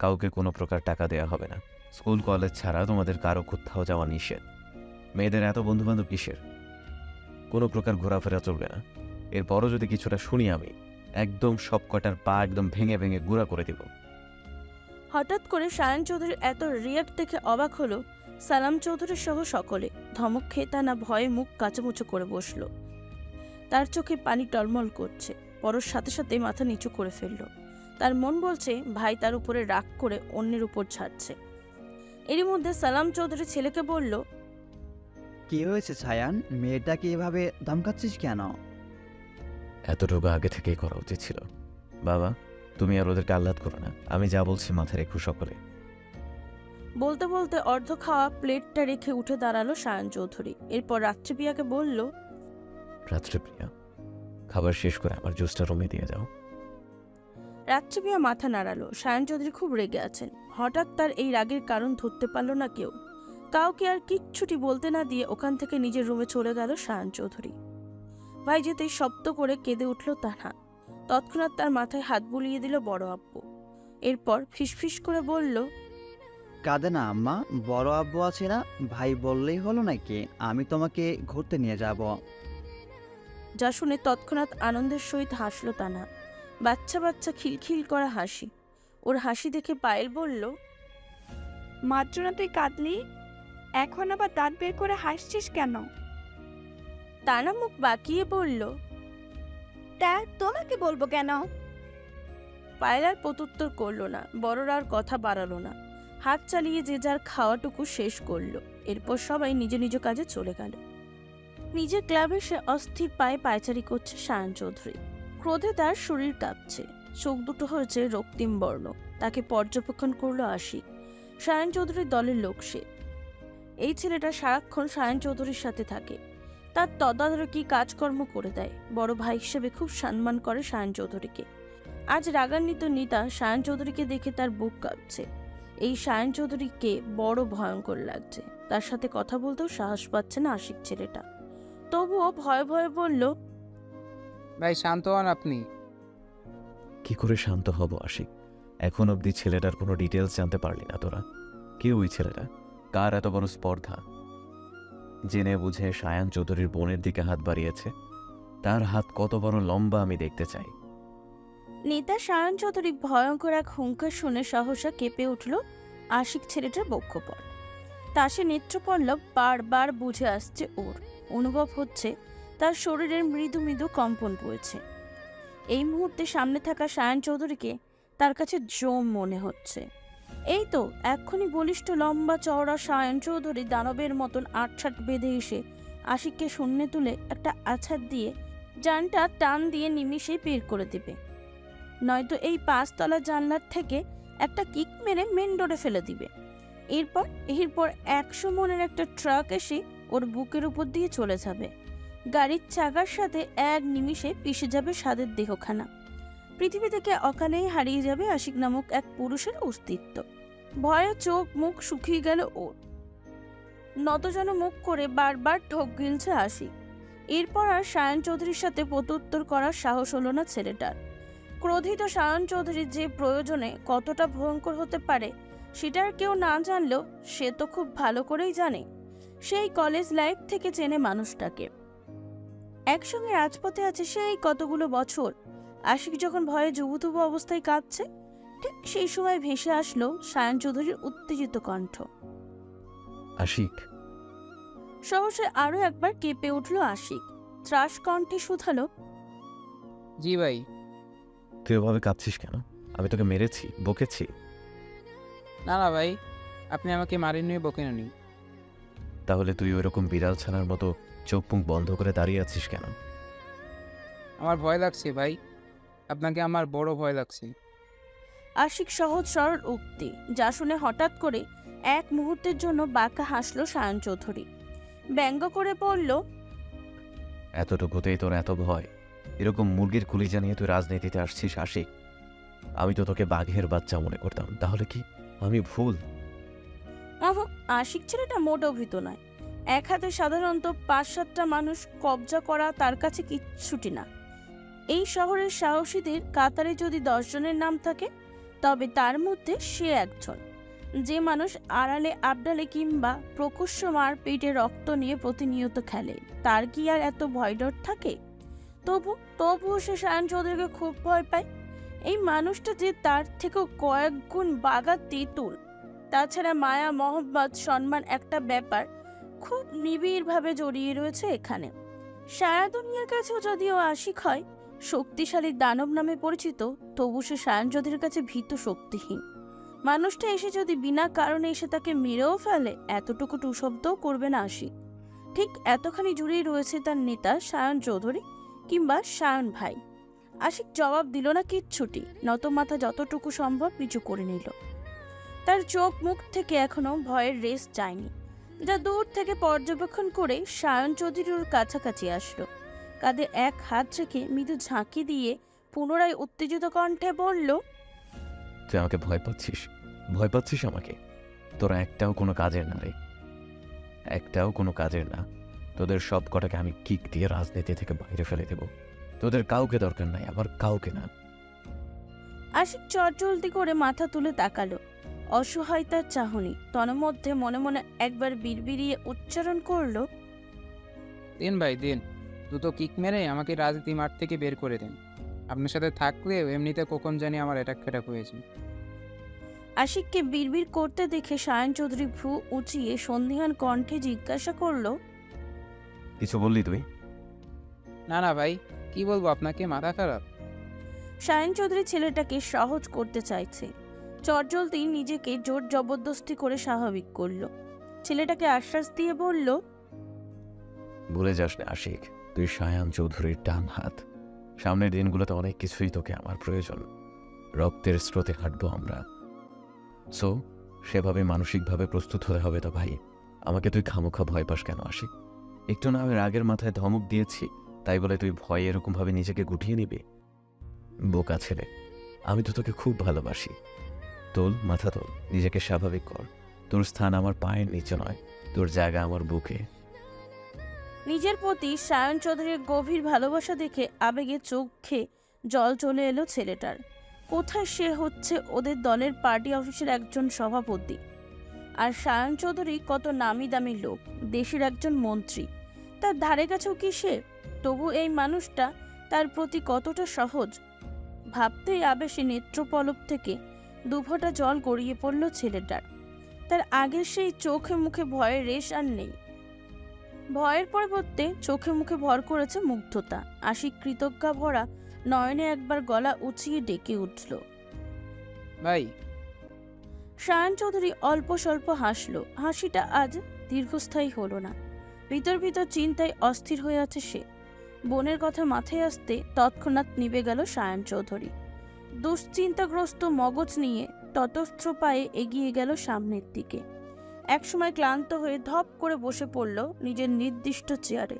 কাউকে কোনো প্রকার টাকা দেওয়া হবে না। স্কুল কলেজ ছাড়া তোমাদের কারো কোথাও যাওয়া নিষেধ। মেয়েদের এত বন্ধুবান্ধব কিসের? কোনো প্রকার ঘোরাফেরা চলবে না। এরপরও যদি কিছুটা শুনি আমি, একদম সব কটার পা একদম ভেঙে ভেঙে গুঁড়া করে দিব। হঠাৎ করে সায়ান চৌধুরীর এত রিয়াক্ট দেখে অবাক হলো সালাম চৌধুরী সহ সকলে। ধমক খেয়ে তা না ভয়ে মুখ কাঁচামুচো করে বসল। তার চোখে পানি টলমল করছে। পরশ সাথে সাথে মাথা নিচু করে ফেলল। তার মন বলছে ভাই তার উপরে রাগ করে অন্যের উপর ছাড়ছে। এরই মধ্যে সালাম চৌধুরী ছেলেকে বলল, কি হয়েছে ছায়ান, মেয়েটাকে এভাবে ধমকাচ্ছিস কেন? এতটুকু আগে থেকেই করা উচিত ছিল। বাবা, তুমি আর ওদেরকে আহ্লাদ করো না। আমি যা বলছি মাথায় রেখো সকলে। বলতে বলতে অর্ধ খাওয়া প্লেটটা রেখে উঠে দাঁড়ালো সায়ান চৌধুরী। এরপর রাত্রিপ্রিয়াকে বলল, রাত্রিপ্রিয়া, খাবার শেষ করে আমার জুসটা রুমে দিয়ে যাও। রাত্রিপ্রিয়া মাথা নাড়ালো। সায়ান চৌধুরী খুব রেগে আছেন। হঠাৎ তার এই রাগের কারণ ধরতে পারল না কেউ। কাউকে আর কিচ্ছুটি বলতে না দিয়ে ওখান থেকে নিজের রুমে চলে গেল সায়ান চৌধুরী। ভাই যেতেই শব্দ করে কেঁদে উঠল তানহা। তৎক্ষণাৎ তার মাথায় হাত বুলিয়ে দিল বড় আব্বু। এরপর ফিসফিস করে বলল, কাঁদে না আম্মা, বড় আব্বু আছে না, ভাই বললেই হলো নাকি, আমি তোমাকে ঘুরতে নিয়ে যাব। যা শুনে তৎক্ষণাৎ আনন্দের সহিত হাসল তানহা। বাচ্চা বাচ্চা খিলখিল করা হাসি। ওর হাসি দেখে পায়েল বলল, মাত্র না তুই কাঁদলি, এখন আবার দাঁত বের করে হাসছিস কেন? তানা মুখ বাঁকিয়ে বলল, তা তোমাকে বলবো কেন? পায়েল আর প্রত্যুত্তর করল না। বড়রা আর কথা বাড়ালো না। হাত চালিয়ে যে যার খাওয়াটুকু শেষ করলো। এরপর সবাই নিজ নিজ কাজে চলে গেল। নিজের ক্লাবে সে অস্থির পায়ে পায়চারি করছে সায়ান চৌধুরী। ক্রোধে তার শরীর কাঁপছে। চোখ দুটো হয়েছে রক্তিম বর্ণ। তাকে পর্যবেক্ষণ করলো আশিক। সায়ান চৌধুরীর দলের লোক সে। এই ছেলেটা সারাক্ষণ সায়ান চৌধুরীর সাথে থাকে। তার তদারকি কাজকর্ম করে দেয়। বড় ভাই হিসেবে খুব সম্মান করে সায়ান চৌধুরীকে। আজ রাগান্বিত নিতা সায়ান চৌধুরীকে দেখে তার বুক কাঁপছে। এই সায়ান চৌধুরীকে বড় ভয়ঙ্কর লাগছে। তার সাথে কথা বলতেও সাহস পাচ্ছে না আশিক ছেলেটা। তবুও ভয়ে ভয়ে বলল, ভাই শান্ত হন আপনি। কি করে শান্ত হব আশিক? এখন অবধি ছেলেটার কোনো ডিটেলস জানতে পারলি না তোরা। কে ওই ছেলেটা? কার এত বড় স্পর্ধা? জেনে বুঝে সায়ান চৌধুরীর বোনের দিকে হাত বাড়িয়েছে। তার হাত কত বড় লম্বা আমি দেখতে চাই। নেতা সায়ন চৌধুরী ভয়ঙ্কর এক হুঙ্কার শুনে সহসা কেঁপে উঠল আশিক ছেলেটার বক্ষপট। তা সে নেত্রপল্লব বারবার বুঝে আসছে ওর। অনুভব হচ্ছে তার শরীরের মৃদু মৃদু কম্পন পড়ছে। এই মুহূর্তে সামনে থাকা সায়ন চৌধুরীকে তার কাছে জম মনে হচ্ছে। এই তো এক্ষুনি বলিষ্ঠ লম্বা চওড়া সায়ন চৌধুরী দানবের মতন আটসাট বেঁধে এসে আশিককে শূন্যে তুলে একটা আছাড় দিয়ে জানটা টান দিয়ে নিমিষেই বের করে দেবে। নয়তো এই 5 তলা জানলার থেকে একটা কিক মেরে মেন ডোরে ফেলে দিবে। এরপর 100 মনের একটা ট্রাক এসে ওর বুকের উপর দিয়ে চলে যাবে। গাড়ির চাকার সাথে এক নিমিষে পিষে যাবে সাদের দেহখানা। পৃথিবী থেকে অকালেই হারিয়ে যাবে আশিক নামক এক পুরুষের অস্তিত্ব। ভয়ে চোখ মুখ শুকিয়ে গেল ওর। নতজন মুখ করে বারবার ঠোক গিলছে আশিক। এরপর আর সায়ন চৌধুরীর সাথে প্রত্যুত্তর করার সাহস হলো না ছেলেটার। ক্রোধিত সায়ন চৌধুরীর যে প্রয়োজনে কতটা ভয়ঙ্কর হতে পারে সেটার কেউ না জানলেও সে তো খুব ভালো করেই জানে। সেই কলেজ লাইফ থেকে চেনে মানুষটাকে। একসঙ্গে রাজপথে আছে সেই কতগুলো বছর। আশিক যখন ভয়ে জুবুথুবু অবস্থায় কাঁদছে, ঠিক সেই সময় ভেসে আসলো সায়ন চৌধুরীর উত্তেজিত কণ্ঠ। আশিক! সহসা আরো একবার কেঁপে উঠল আশিক। ত্রাস কণ্ঠে শুধালো, জি ভাই। তুই ওভাবে কাঁদছিস কেন? আমি তোকে মেরেছি, বকেছি? না না ভাই, আপনি আমাকে মারেননি, বকেননি। তাহলে তুই ওইরকম বিড়াল ছানার মতো চোখ মুখ বন্ধ করে দাঁড়িয়ে আছিস কেন? আমার ভয় লাগছে ভাই, আপনাকে আমার বড় ভয় লাগছে। আশিক সহজ সরল উক্তি, যা শুনে হঠাৎ করে এক মুহূর্তের জন্য বাঁকা হাসলো সায়ন চৌধুরী। ব্যঙ্গ করে বলল, এতটুকুতেই তোর এত ভয়? এরকম মুরগির কুলি জানিয়ে তুই রাজনীতিতে আসছিস আশিক? আমি তো তোকে বাঘের বাচ্চা মনে করতাম। তাহলে কি আমি ভুল? আশিক ছেলেটা মোটেও ভীত নয়। এক হাতে সাধারণত 5-7টা মানুষ কবজা করা তার কাছে কিচ্ছুটি না। এই শহরের সাহসীদের কাতারে যদি 10 জনের নাম থাকে, তবে তার মধ্যে সে একজন, যে মানুষ আড়ালে আবডালে কিংবা প্রকর্ষ মারপিটে রক্ত নিয়ে প্রতিনিয়ত খেলে। তার কি আর এত ভয় ডর থাকে? তবুও সে সায়ন চৌধুরীকে খুব ভয় পায়। এই মানুষটা যে তার থেকেও কয়েক গুণ বাঘা তেঁতুল। তাছাড়া মায়া, মহব্বত, সম্মান একটা ব্যাপার খুব নিবিড়ভাবে জড়িয়ে রয়েছে এখানে। সারা দুনিয়ার কাছেও যদিও আশিক হয় শক্তিশালী দানব নামে পরিচিত, তবু সে সায়ন চৌধুরীর কাছে ভীত, শক্তিহীন। মানুষটা এসে যদি বিনা কারণে এসে তাকে মেরেও ফেলে, এতটুকু টুশব্দও করবে না আশিক। ঠিক এতখানি জুড়েই রয়েছে তার নেতা সায়ন চৌধুরী কিংবা সায়ন ভাই। আশিক জবাব দিল না কিচ্ছুটি, নত মাথা যতটুকু সম্ভব নিচু করে নিল। তার চোখ মুখ থেকে এখনো ভয়ের রেশ যায়নি, যা দূর থেকে পর্যবেক্ষণ করে সায়ন চৌধুরীর কাছাকাছি আসলো। কাঁধে এক হাত রেখে মৃদু ঝাঁকি দিয়ে পুনরায় উত্তেজিত কণ্ঠে বলল, তুই আমাকে ভয় পাচ্ছিস? ভয় পাচ্ছিস আমাকে? তোরা একটাও কোনো কাজের না রে, একটাও কোনো কাজের না। তোদের সব কটাকে আমি কিক দিয়ে রাজনীতি থেকে বাইরে ফেলে দেব। তোদের কাউকে দরকার নাই, আবার কাউকে না। আশিক চটজলদি করে মাথা তুলে তাকালো। অসহায় তার চাহনি। তন্মধ্যে মনে মনে একবার বিড়বিড়িয়ে উচ্চারণ করলো, দিন ভাই দিন, দুটো কিক মেরে আমাকে রাজনীতি মাঠ থেকে বের করে দিন। আপনার সাথে থাকলেও এমনিতে কখন জানি আমার অ্যাটাক ফ্যাটাক হয়েছে। আশিককে বিড়বিড় করতে দেখে সায়ন চৌধুরী ভ্রু উঁচিয়ে সন্দিহান কণ্ঠে জিজ্ঞাসা করলো, কিছু বললি তুই? না না ভাই, কি বলবো আপনাকে, মাথা খারাপ। সায়ন চৌধুরী ছেলেটাকে সহজ করতে চাইছে। চটজলদি নিজেকে জোর জবরদস্তি করে স্বাভাবিক করলো। ছেলেটাকে আশ্বাস দিয়ে বলল, ভুলে যাস না আশিক, তুই সায়ান চৌধুরীর ডান হাত। সামনের দিনগুলোতে অনেক কিছুই তোকে আমার প্রয়োজন। রক্তের স্রোতে হাঁটবো আমরা। সো সেভাবে মানসিকভাবে প্রস্তুত হতে হবে তো ভাই। আমাকে তুই খামোখা ভয় পাস কেন আশিক? একটু না আমি রাগের মাথায় ধমক দিয়েছি, তাই বলে তুই ভয়ে এরকমভাবে নিজেকে গুটিয়ে নিবি? বোকা ছেলে, আমি তো তোকে খুব ভালোবাসি। তোল মাথা তোল, নিজেকে স্বাভাবিক কর। তোর স্থান আমার পায়ের নিচে নয়, তোর জায়গা আমার বুকে। নিজের প্রতি সায়ন চৌধুরীর গভীর ভালোবাসা দেখে আবেগে চোখে জল চলে এলো ছেলেটার। কোথায় সে হচ্ছে ওদের দলের পার্টি অফিসের একজন সভাপতি, আর সায়ন চৌধুরী কত নামি দামি লোক, দেশের একজন মন্ত্রী। তার ধারে কাছেও কি সে? তবু এই মানুষটা তার প্রতি কতটা সহজ ভাবতেই আবেশে নেত্রপলক থেকে দুফোঁটা জল গড়িয়ে পড়ল ছেলেটার। তার আগের সেই চোখে মুখে ভয়ের রেশ আর নেই। ভয়ের পরিবর্তে চোখে মুখে ভর করেছে মুগ্ধতা। আশিক কৃতজ্ঞা ভরা নয়নে একবার গলা উঁচিয়ে ডেকে উঠল, ভাই। সায়ন চৌধুরী অল্প স্বল্প হাসলো। হাসিটা আজ দীর্ঘস্থায়ী হলো না। ভিতর ভিতর চিন্তায় অস্থির হয়ে আছে সে। বোনের কথা মাথায় আসতে তৎক্ষণাৎ নিভে গেল সায়ন চৌধুরী। দুশ্চিন্তাগ্রস্ত মগজ নিয়ে ততস্থ পায়ে এগিয়ে গেল সামনের দিকে। একসময় ক্লান্ত হয়ে ধপ করে বসে পড়ল নিজের নির্দিষ্ট চেয়ারে,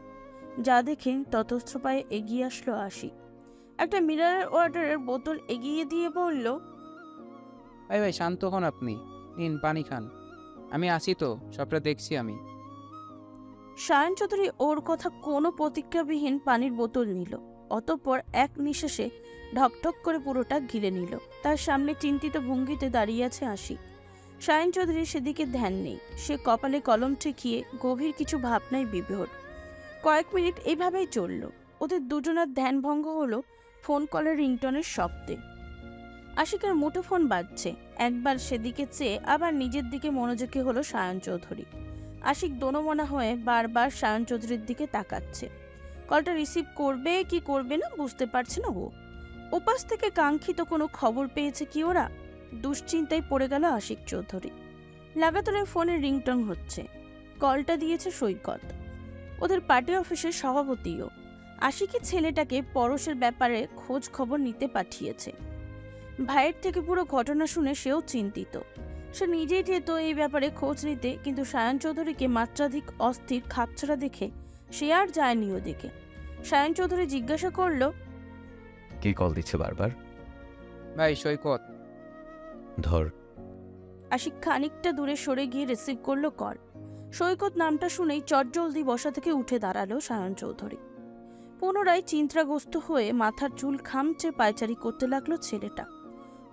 যা দেখে ততস্থ পায়ে এগিয়ে আসলো আশিক। একটা মিনারেল ওয়াটারের বোতল এগিয়ে দিয়ে বলল, ভাই ভাই শান্ত হন আপনি, নিন পানি খান। আমি আসি তো, সবটা দেখছি আমি। সায়ন চৌধুরী ওর কথা কোনো প্রতিক্রিয়াবিহীন পানির বোতল নিল। অতঃপর এক নিঃশ্বাসে ঢকঢক করে পুরোটা গিলে নিল। তার সামনে চিন্তিত ভঙ্গিতে দাঁড়িয়ে আছে আশিক। সায়ন চৌধুরীর সেদিকে ধ্যান নেই। সে কপালে কলম ঠেকিয়ে গভীর কিছু ভাবনায় বিভোর। কয়েক মিনিট এইভাবেই চলল। ওদের দুজনের ধ্যান ভঙ্গ হলো ফোন কলের রিংটনের শব্দে। আশিকের মুঠোফোন বাজছে। একবার সেদিকে চেয়ে আবার নিজের দিকে মনোযোগী হলো সায়ন চৌধুরী। আশিক দোনমনা হয়ে বারবার সায়ন চৌধুরীর দিকে তাকাচ্ছে। কলটা রিসিভ করবে কি করবে না বুঝতে পারছে না ও। ওপাশ থেকে কাঙ্ক্ষিত কোনো খবর পেয়েছে কি ওরা? দুশ্চিন্তায় পড়ে গেল আশিক চৌধুরী। লাগাতার ফোনের রিংটন হচ্ছে। কলটা দিয়েছে সৈকত, ওদের পার্টি অফিসের সভাপতিও। আশিকি ছেলেটাকে পরশের ব্যাপারে খোঁজ খবর নিতে পাঠিয়েছে। ভাইয়ের থেকে পুরো ঘটনা শুনে সেও চিন্তিত। সে নিজেই যেত এই ব্যাপারে খোঁজ নিতে, কিন্তু সায়ন চৌধুরীকে মাত্রাধিক অস্থির খাপছাড়া দেখে সে আর যায়নি ওদিকে। সায়ন চৌধুরী জিজ্ঞাসা করল, কে কল দিচ্ছে বারবার? ভাই সৈকত। ধর। আশিক খানিকটা দূরে সরে গিয়ে রিসিভ করলো কল। সৈকত নামটা শুনেই চটজলদি বসা থেকে উঠে দাঁড়ালো সায়ন চৌধুরী। পুনরায় চিন্তাগ্রস্ত হয়ে মাথার চুল খামচে পায়চারি করতে লাগলো ছেলেটা।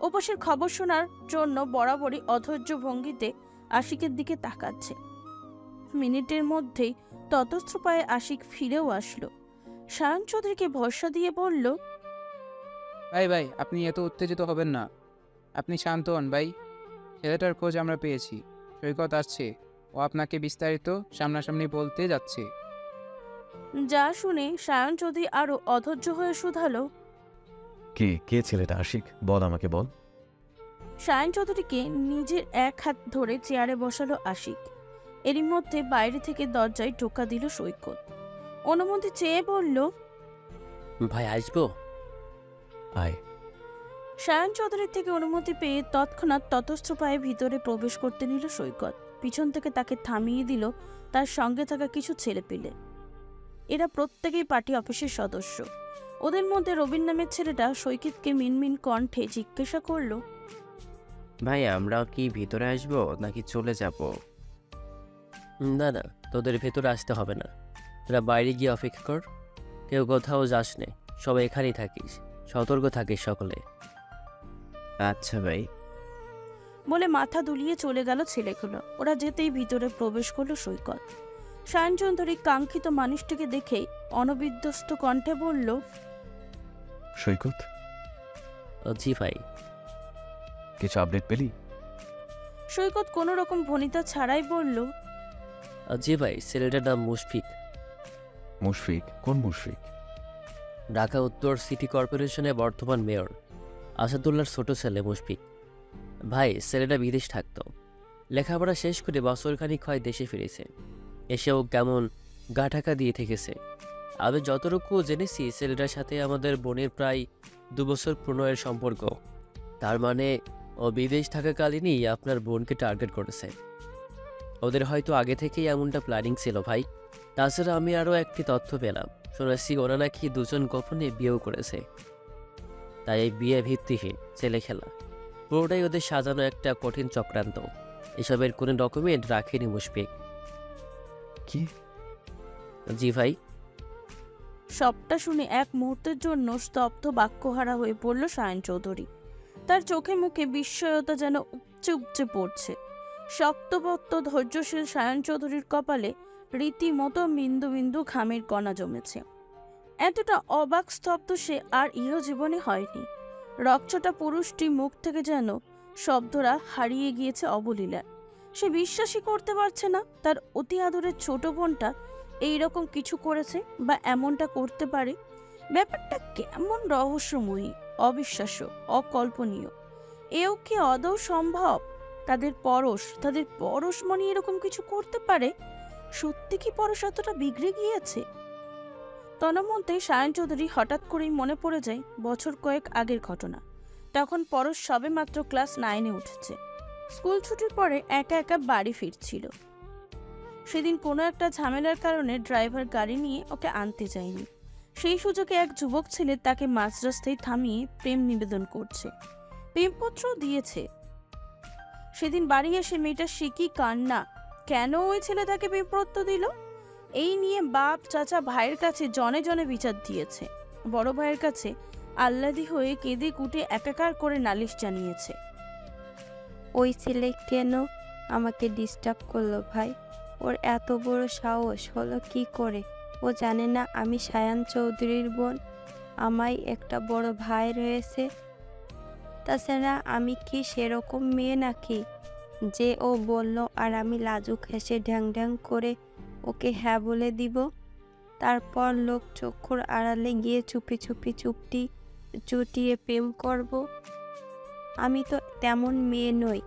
ওপাশের খবর শোনার জন্য বরাবরই অধৈর্য ভঙ্গিতে আশিকের দিকে তাকাচ্ছে। মিনিটের মধ্যেই ততস্থ পায়ে আশিক ফিরেও আসলো। সায়ন চৌধুরীকে ভরসা দিয়ে বলল, ভাই আপনি এত উত্তেজিত হবেন না, আপনি শান্ত হন ভাই। ছেলেটার খোঁজ আমরা পেয়েছি, সৈকত আসছে, ও আপনাকে বিস্তারিত সামনাসামনি বলতে যাচ্ছে। যা শুনে সায়ন চৌধুরী আরো অধৈর্য হয়ে শুধালো। কে ছেলেটা আশিক? বল, আমাকে বল। সায়ন চৌধুরীকে নিজের এক হাত ধরে চেয়ারে বসালো আশিক। এরই মধ্যে বাইরে থেকে দরজায় টোকা দিল সৈকত। অনুমতি চেয়ে বলল, ভাই আসবো? আয়। সায়ন চৌধুরীর থেকে অনুমতি পেয়ে তৎক্ষণাৎ ততস্থ পায়ে ভিতরে প্রবেশ করতে নিল সৈকত। পিছন থেকে তাকে থামিয়ে দিল তার সঙ্গে থাকা কিছু ছেলেপিলে। এরা প্রত্যেকেই পার্টি অফিসের সদস্য। ওদের মধ্যে রবিন নামের ছেলেটা সৈকতকে মিনমিন কণ্ঠে জিজ্ঞাসা করলো, ভাই আমরা কি ভিতরে আসবো নাকি চলে যাব? না না, তোদের ভেতরে আসতে হবে না, তোরা বাইরে গিয়ে অপেক্ষা কর। কেউ কোথাও যাস নে, সবাই এখানেই থাকিস, সতর্ক থাকিস সকলে। আচ্ছা ভাই। বলে মাথা দুলিয়ে চলে গেল ছেলেগুলো। ওরা যেতেই ভিতরে প্রবেশ করলো সৈকত। সায়ন চৌধুরী কাঙ্ক্ষিত মানুষটিকে দেখে অনবিধ্বস্ত কণ্ঠে বলল, সৈকত, জি ভাই। কিছু আপডেট পেলি? সৈকত কোনো রকম ভনিতা ছাড়াই বলল, জি ভাই, ছেলেটার নাম মুশফিক। মুশফিক? কোন মুশফিক? ঢাকা উত্তর সিটি কর্পোরেশনের বর্তমান মেয়র আসাদুল্লাহর ছোট ছেলে মুশফিক। ভাই ছেলেটা বিদেশ থাকতো, লেখাপড়া শেষ করে বছরখানিক হয় দেশে ফিরেছে। এসেও কেমন গা ঢাকা দিয়ে থেকেছে। আমি যতটুকু জেনেছি ছেলেটার সাথে আমাদের বোনের প্রায় 2 বছর প্রণয়ের সম্পর্ক। তার মানে ও বিদেশ থাকাকালীনই আপনার বোনকে টার্গেট করেছে। ওদের হয়তো আগে থেকেই এমনটা প্ল্যানিং ছিল ভাই। তাছাড়া আমি আরও একটি তথ্য পেলাম, শুনেছি ওরা নাকি দুজন গোপনে বিয়েও করেছে। তাই এই বিয়ে ভিত্তিহীন ছেলে খেলা পুরোটাই ওদের সাজানো একটা কঠিন চক্রান্ত। এসবের কোনো ডকুমেন্ট রাখেনি মুশফিক। কি? জি ভাই। সবটা শুনে এক মুহূর্তের জন্য স্তব্ধ বাক্যহারা হয়ে পড়ল সায়ন চৌধুরী। তার চোখে মুখে বিস্ময়তা যেন উপচে উপচে পড়ছে। শক্তপোক্ত ধৈর্যশীল সায়ন চৌধুরীর কপালে রীতিমতো বিন্দু বিন্দু ঘামের কণা জমেছে। এতটা অবাক স্তব্ধ সে আর ইহজীবনে হয়নি। রকচটা পুরুষটি মুখ থেকে যেন শব্দরা হারিয়ে গিয়েছে অবলীলায়। সে বিশ্বাসই করতে পারছে না তার অতি আদরের ছোট বোনটা এইরকম কিছু করেছে বা এমনটা করতে পারে। ব্যাপারটা কেমন রহস্যময়ী, অবিশ্বাস্য, অকল্পনীয়। এও কি আদৌ সম্ভব? তাদের পরশ মনে এরকম কিছু করতে পারে? সত্যি কি পরশ এতটা বিগড়ে গিয়েছে? তন্মধ্যে সায়ন চৌধুরী হঠাৎ করেই মনে পড়ে যায় বছর কয়েক আগের ঘটনা। তখন পরশ সবে মাত্র ক্লাস 9-এ উঠেছে। স্কুল ছুটির পরে একা একা বাড়ি ফিরছিল। সেদিন কোনো একটা ঝামেলার কারণে ড্রাইভার গাড়ি নিয়ে ওকে আনতে যায়নি। সেই সুযোগে এক যুবক ছেলে তাকে মাঝ রাস্তায় থামিয়ে প্রেম নিবেদন করছে, প্রেমপত্র দিয়েছে। সেদিন বাড়ি এসে মেয়েটা শিকি কান্না, কেন ওই ছেলে তাকে প্রেমপত্র দিল এই নিয়ে বাপ চাচা ভাইয়ের কাছে জনে জনে বিচার দিয়েছে। বড় ভাইয়ের কাছে আহ্লাদি হয়ে কেঁদে কুটে একাকার করে নালিশ জানিয়েছে। ওই ছেলে কেন আমাকে ডিস্টার্ব করলো ভাই? ওর এত বড় সাহস হলো কি করে? ও জানে না আমি সায়ান চৌধুরীর বোন, আমায় একটা বড় ভাই রয়েছে। তাছাড়া আমি কি সেরকম মেয়ে নাকি যে ও বলল আর আমি লাজুক হেসে ঢ্যাং ঢ্যাং করে ওকে হ্যাঁ বলে দিব? তারপর লোক চক্ষুর আড়ালে গিয়ে চুপি চুপি চুটিয়ে প্রেম করব? আমি তো তেমন মেয়ে নই,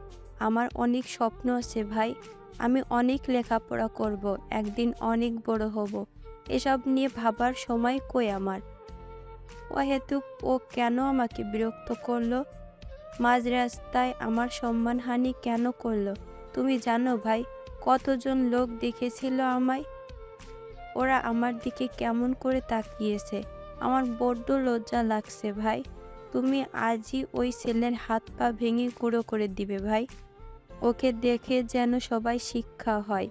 আমার অনেক স্বপ্ন আছে ভাই। আমি অনেক লেখাপড়া করব, একদিন অনেক বড় হব। এসব নিয়ে ভাবার সময় কই আমার? অহেতুক ও কেন আমাকে বিরক্ত করলো? মাঝ রাস্তায় আমার সম্মানহানি কেন করলো? তুমি জানো ভাই, কতজন লোক দেখেছিল আমায়? ওরা আমার দিকে কেমন করে তাকিয়েছে, আমার বড্ড লজ্জা লাগছে ভাই। তুমি আজই ওই ছেলের হাত পা ভেঙে গুঁড়ো করে দিবে ভাই। ওকে দেখে যেন সবাই শিক্ষা হয়।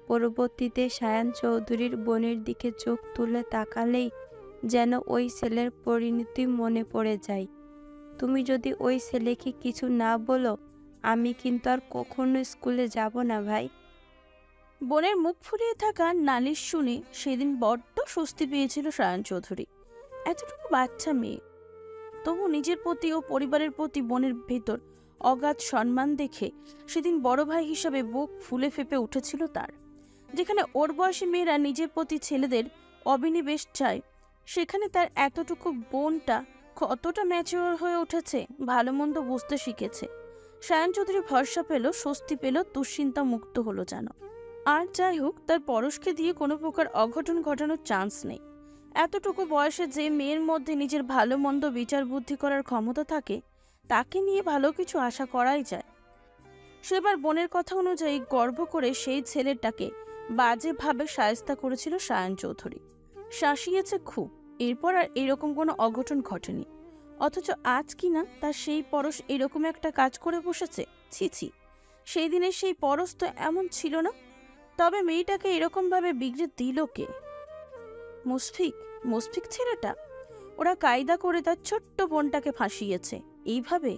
পরবর্তীতে সায়ান চৌধুরীর বোনের দিকে চোখ তুলে তাকালেই যেন ওই ছেলের পরিণতি মনে পড়ে যায়। তুমি যদি ওই ছেলেকে কিছু না বলো আমি কিন্তু আর কখনো স্কুলে যাব না ভাই। বোনের মুখ ফুলিয়ে থাকা নালিশ শুনে সেদিন বড্ড স্বস্তি পেয়েছিল সায়ন চৌধুরী। এতটুকু বাচ্চা মেয়ে, তবু নিজের প্রতি ও পরিবারের প্রতি বোনের ভেতর অগাধ সম্মান দেখে সেদিন বড় ভাই হিসাবে বুক ফুলে ফেপে উঠেছিল তার। যেখানে ওর বয়সী মেয়েরা নিজের প্রতি ছেলেদের অবিনিবেশ চায়, সেখানে তার এতটুকু বোনটা কতটা ম্যাচিওর হয়ে উঠেছে, ভালো মন্দ বুঝতে শিখেছে। সায়ন চৌধুরী ভরসা পেল, স্বস্তি পেল, দুশ্চিন্তা মুক্ত হলো যেন। আর যাই হোক, তার পরশকে দিয়ে কোনো প্রকার অঘটন ঘটানোর চান্স নেই। এতটুকু বয়সে যে মেয়ের মধ্যে নিজের ভালো মন্দ বিচার বুদ্ধি করার ক্ষমতা থাকে, তাকে নিয়ে ভালো কিছু আশা করাই যায়। সেবার বোনের কথা অনুযায়ী গর্ব করে সেই ছেলেটাকে বাজেভাবে শায়েস্তা করেছিল সায়ন চৌধুরী, শাসিয়েছে খুব। এরপর আর এরকম কোনো অঘটন ঘটেনি। অথচ আজ কিনা তার সেই পরশ এরকম একটা কাজ করে বসেছে। ছি, সেই দিনের সেই পরশ তো এমন ছিল না। তবে মেয়েটাকে এরকমভাবে বিগড়ে দিল কে? মুশফিক ছেলেটা। ওরা কায়দা করে তার ছোট্ট বোনটাকে ফাঁসিয়েছে, এইভাবে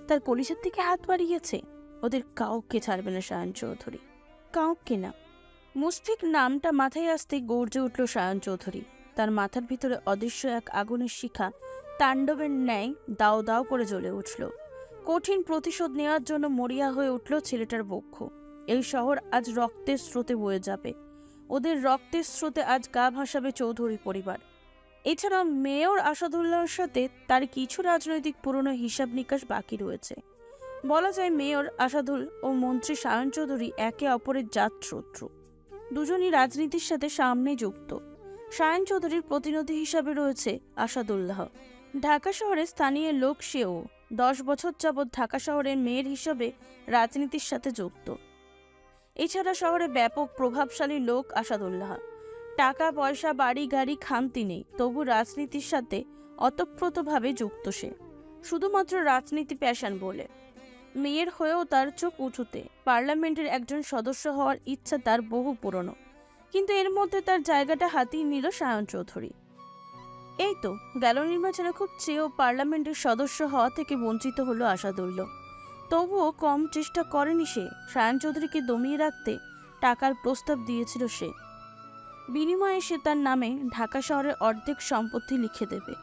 তার কলিজার দিকে হাত বাড়িয়েছে। ওদের কাউকে ছাড়বে না সায়ন চৌধুরী, কাউকে না। মুশফিক নামটা মাথায় আসতে গর্জে উঠল সায়ন চৌধুরী। তার মাথার ভিতরে অদৃশ্য এক আগুনের শিখা তাণ্ডবের ন্যায় দাও দাও করে জ্বলে উঠল। কঠিন প্রতিশোধ নেওয়ার জন্য মরিয়া হয়ে উঠল ছেলেটার বক্ষ। এই শহর আজ রক্তের স্রোতে বয়ে যাবে, ওদের রক্তের স্রোতে আজ গা ভাসাবে চৌধুরী পরিবার। এছাড়া মেয়র আসাদুল্লাহর সাথে তার কিছু রাজনৈতিক পুরনো হিসাব নিকাশ বাকি রয়েছে। বলা যায় মেয়র আসাদুল ও মন্ত্রী সায়ন চৌধুরী একে অপরের জাত শত্রু। দুজনই রাজনীতির সাথে সামনে যুক্ত। সায়ন চৌধুরীর প্রতিনিধি হিসাবে রয়েছে আসাদুল্লাহ। ঢাকা শহরে স্থানীয় লোক সেও 10 বছর যাবৎ ঢাকা শহরের মেয়র হিসাবে রাজনীতির সাথে যুক্ত। এছাড়া শহরে ব্যাপক প্রভাবশালী লোক আসাদুল্লাহ। টাকা পয়সা বাড়ি গাড়ি খামতি নেই, তবু রাজনীতির সাথে অতপ্রতভাবে যুক্ত সে, শুধুমাত্র রাজনীতি প্যাশন বলে। মেয়র হয়েও তার চোখ উঁচুতে। পার্লামেন্টের একজন সদস্য হওয়ার ইচ্ছা তার বহু পুরনো, কিন্তু এর মধ্যে তার জায়গাটা হাতিয়ে নিল সায়ন চৌধুরী। এই তো গেল নির্বাচনে খুব চেয়েও পার্লামেন্টের সদস্য হওয়া থেকে বঞ্চিত হলো আসাদুল্লাহ। তবুও কম চেষ্টা করেনি সে। সায়ন চৌধুরীকে দমিয়ে রাখতে টাকার প্রস্তাব দিয়েছিল সে। বিনিময়ে সে তার নামে ঢাকা শহরের অর্ধেক সম্পত্তি লিখে দেবে,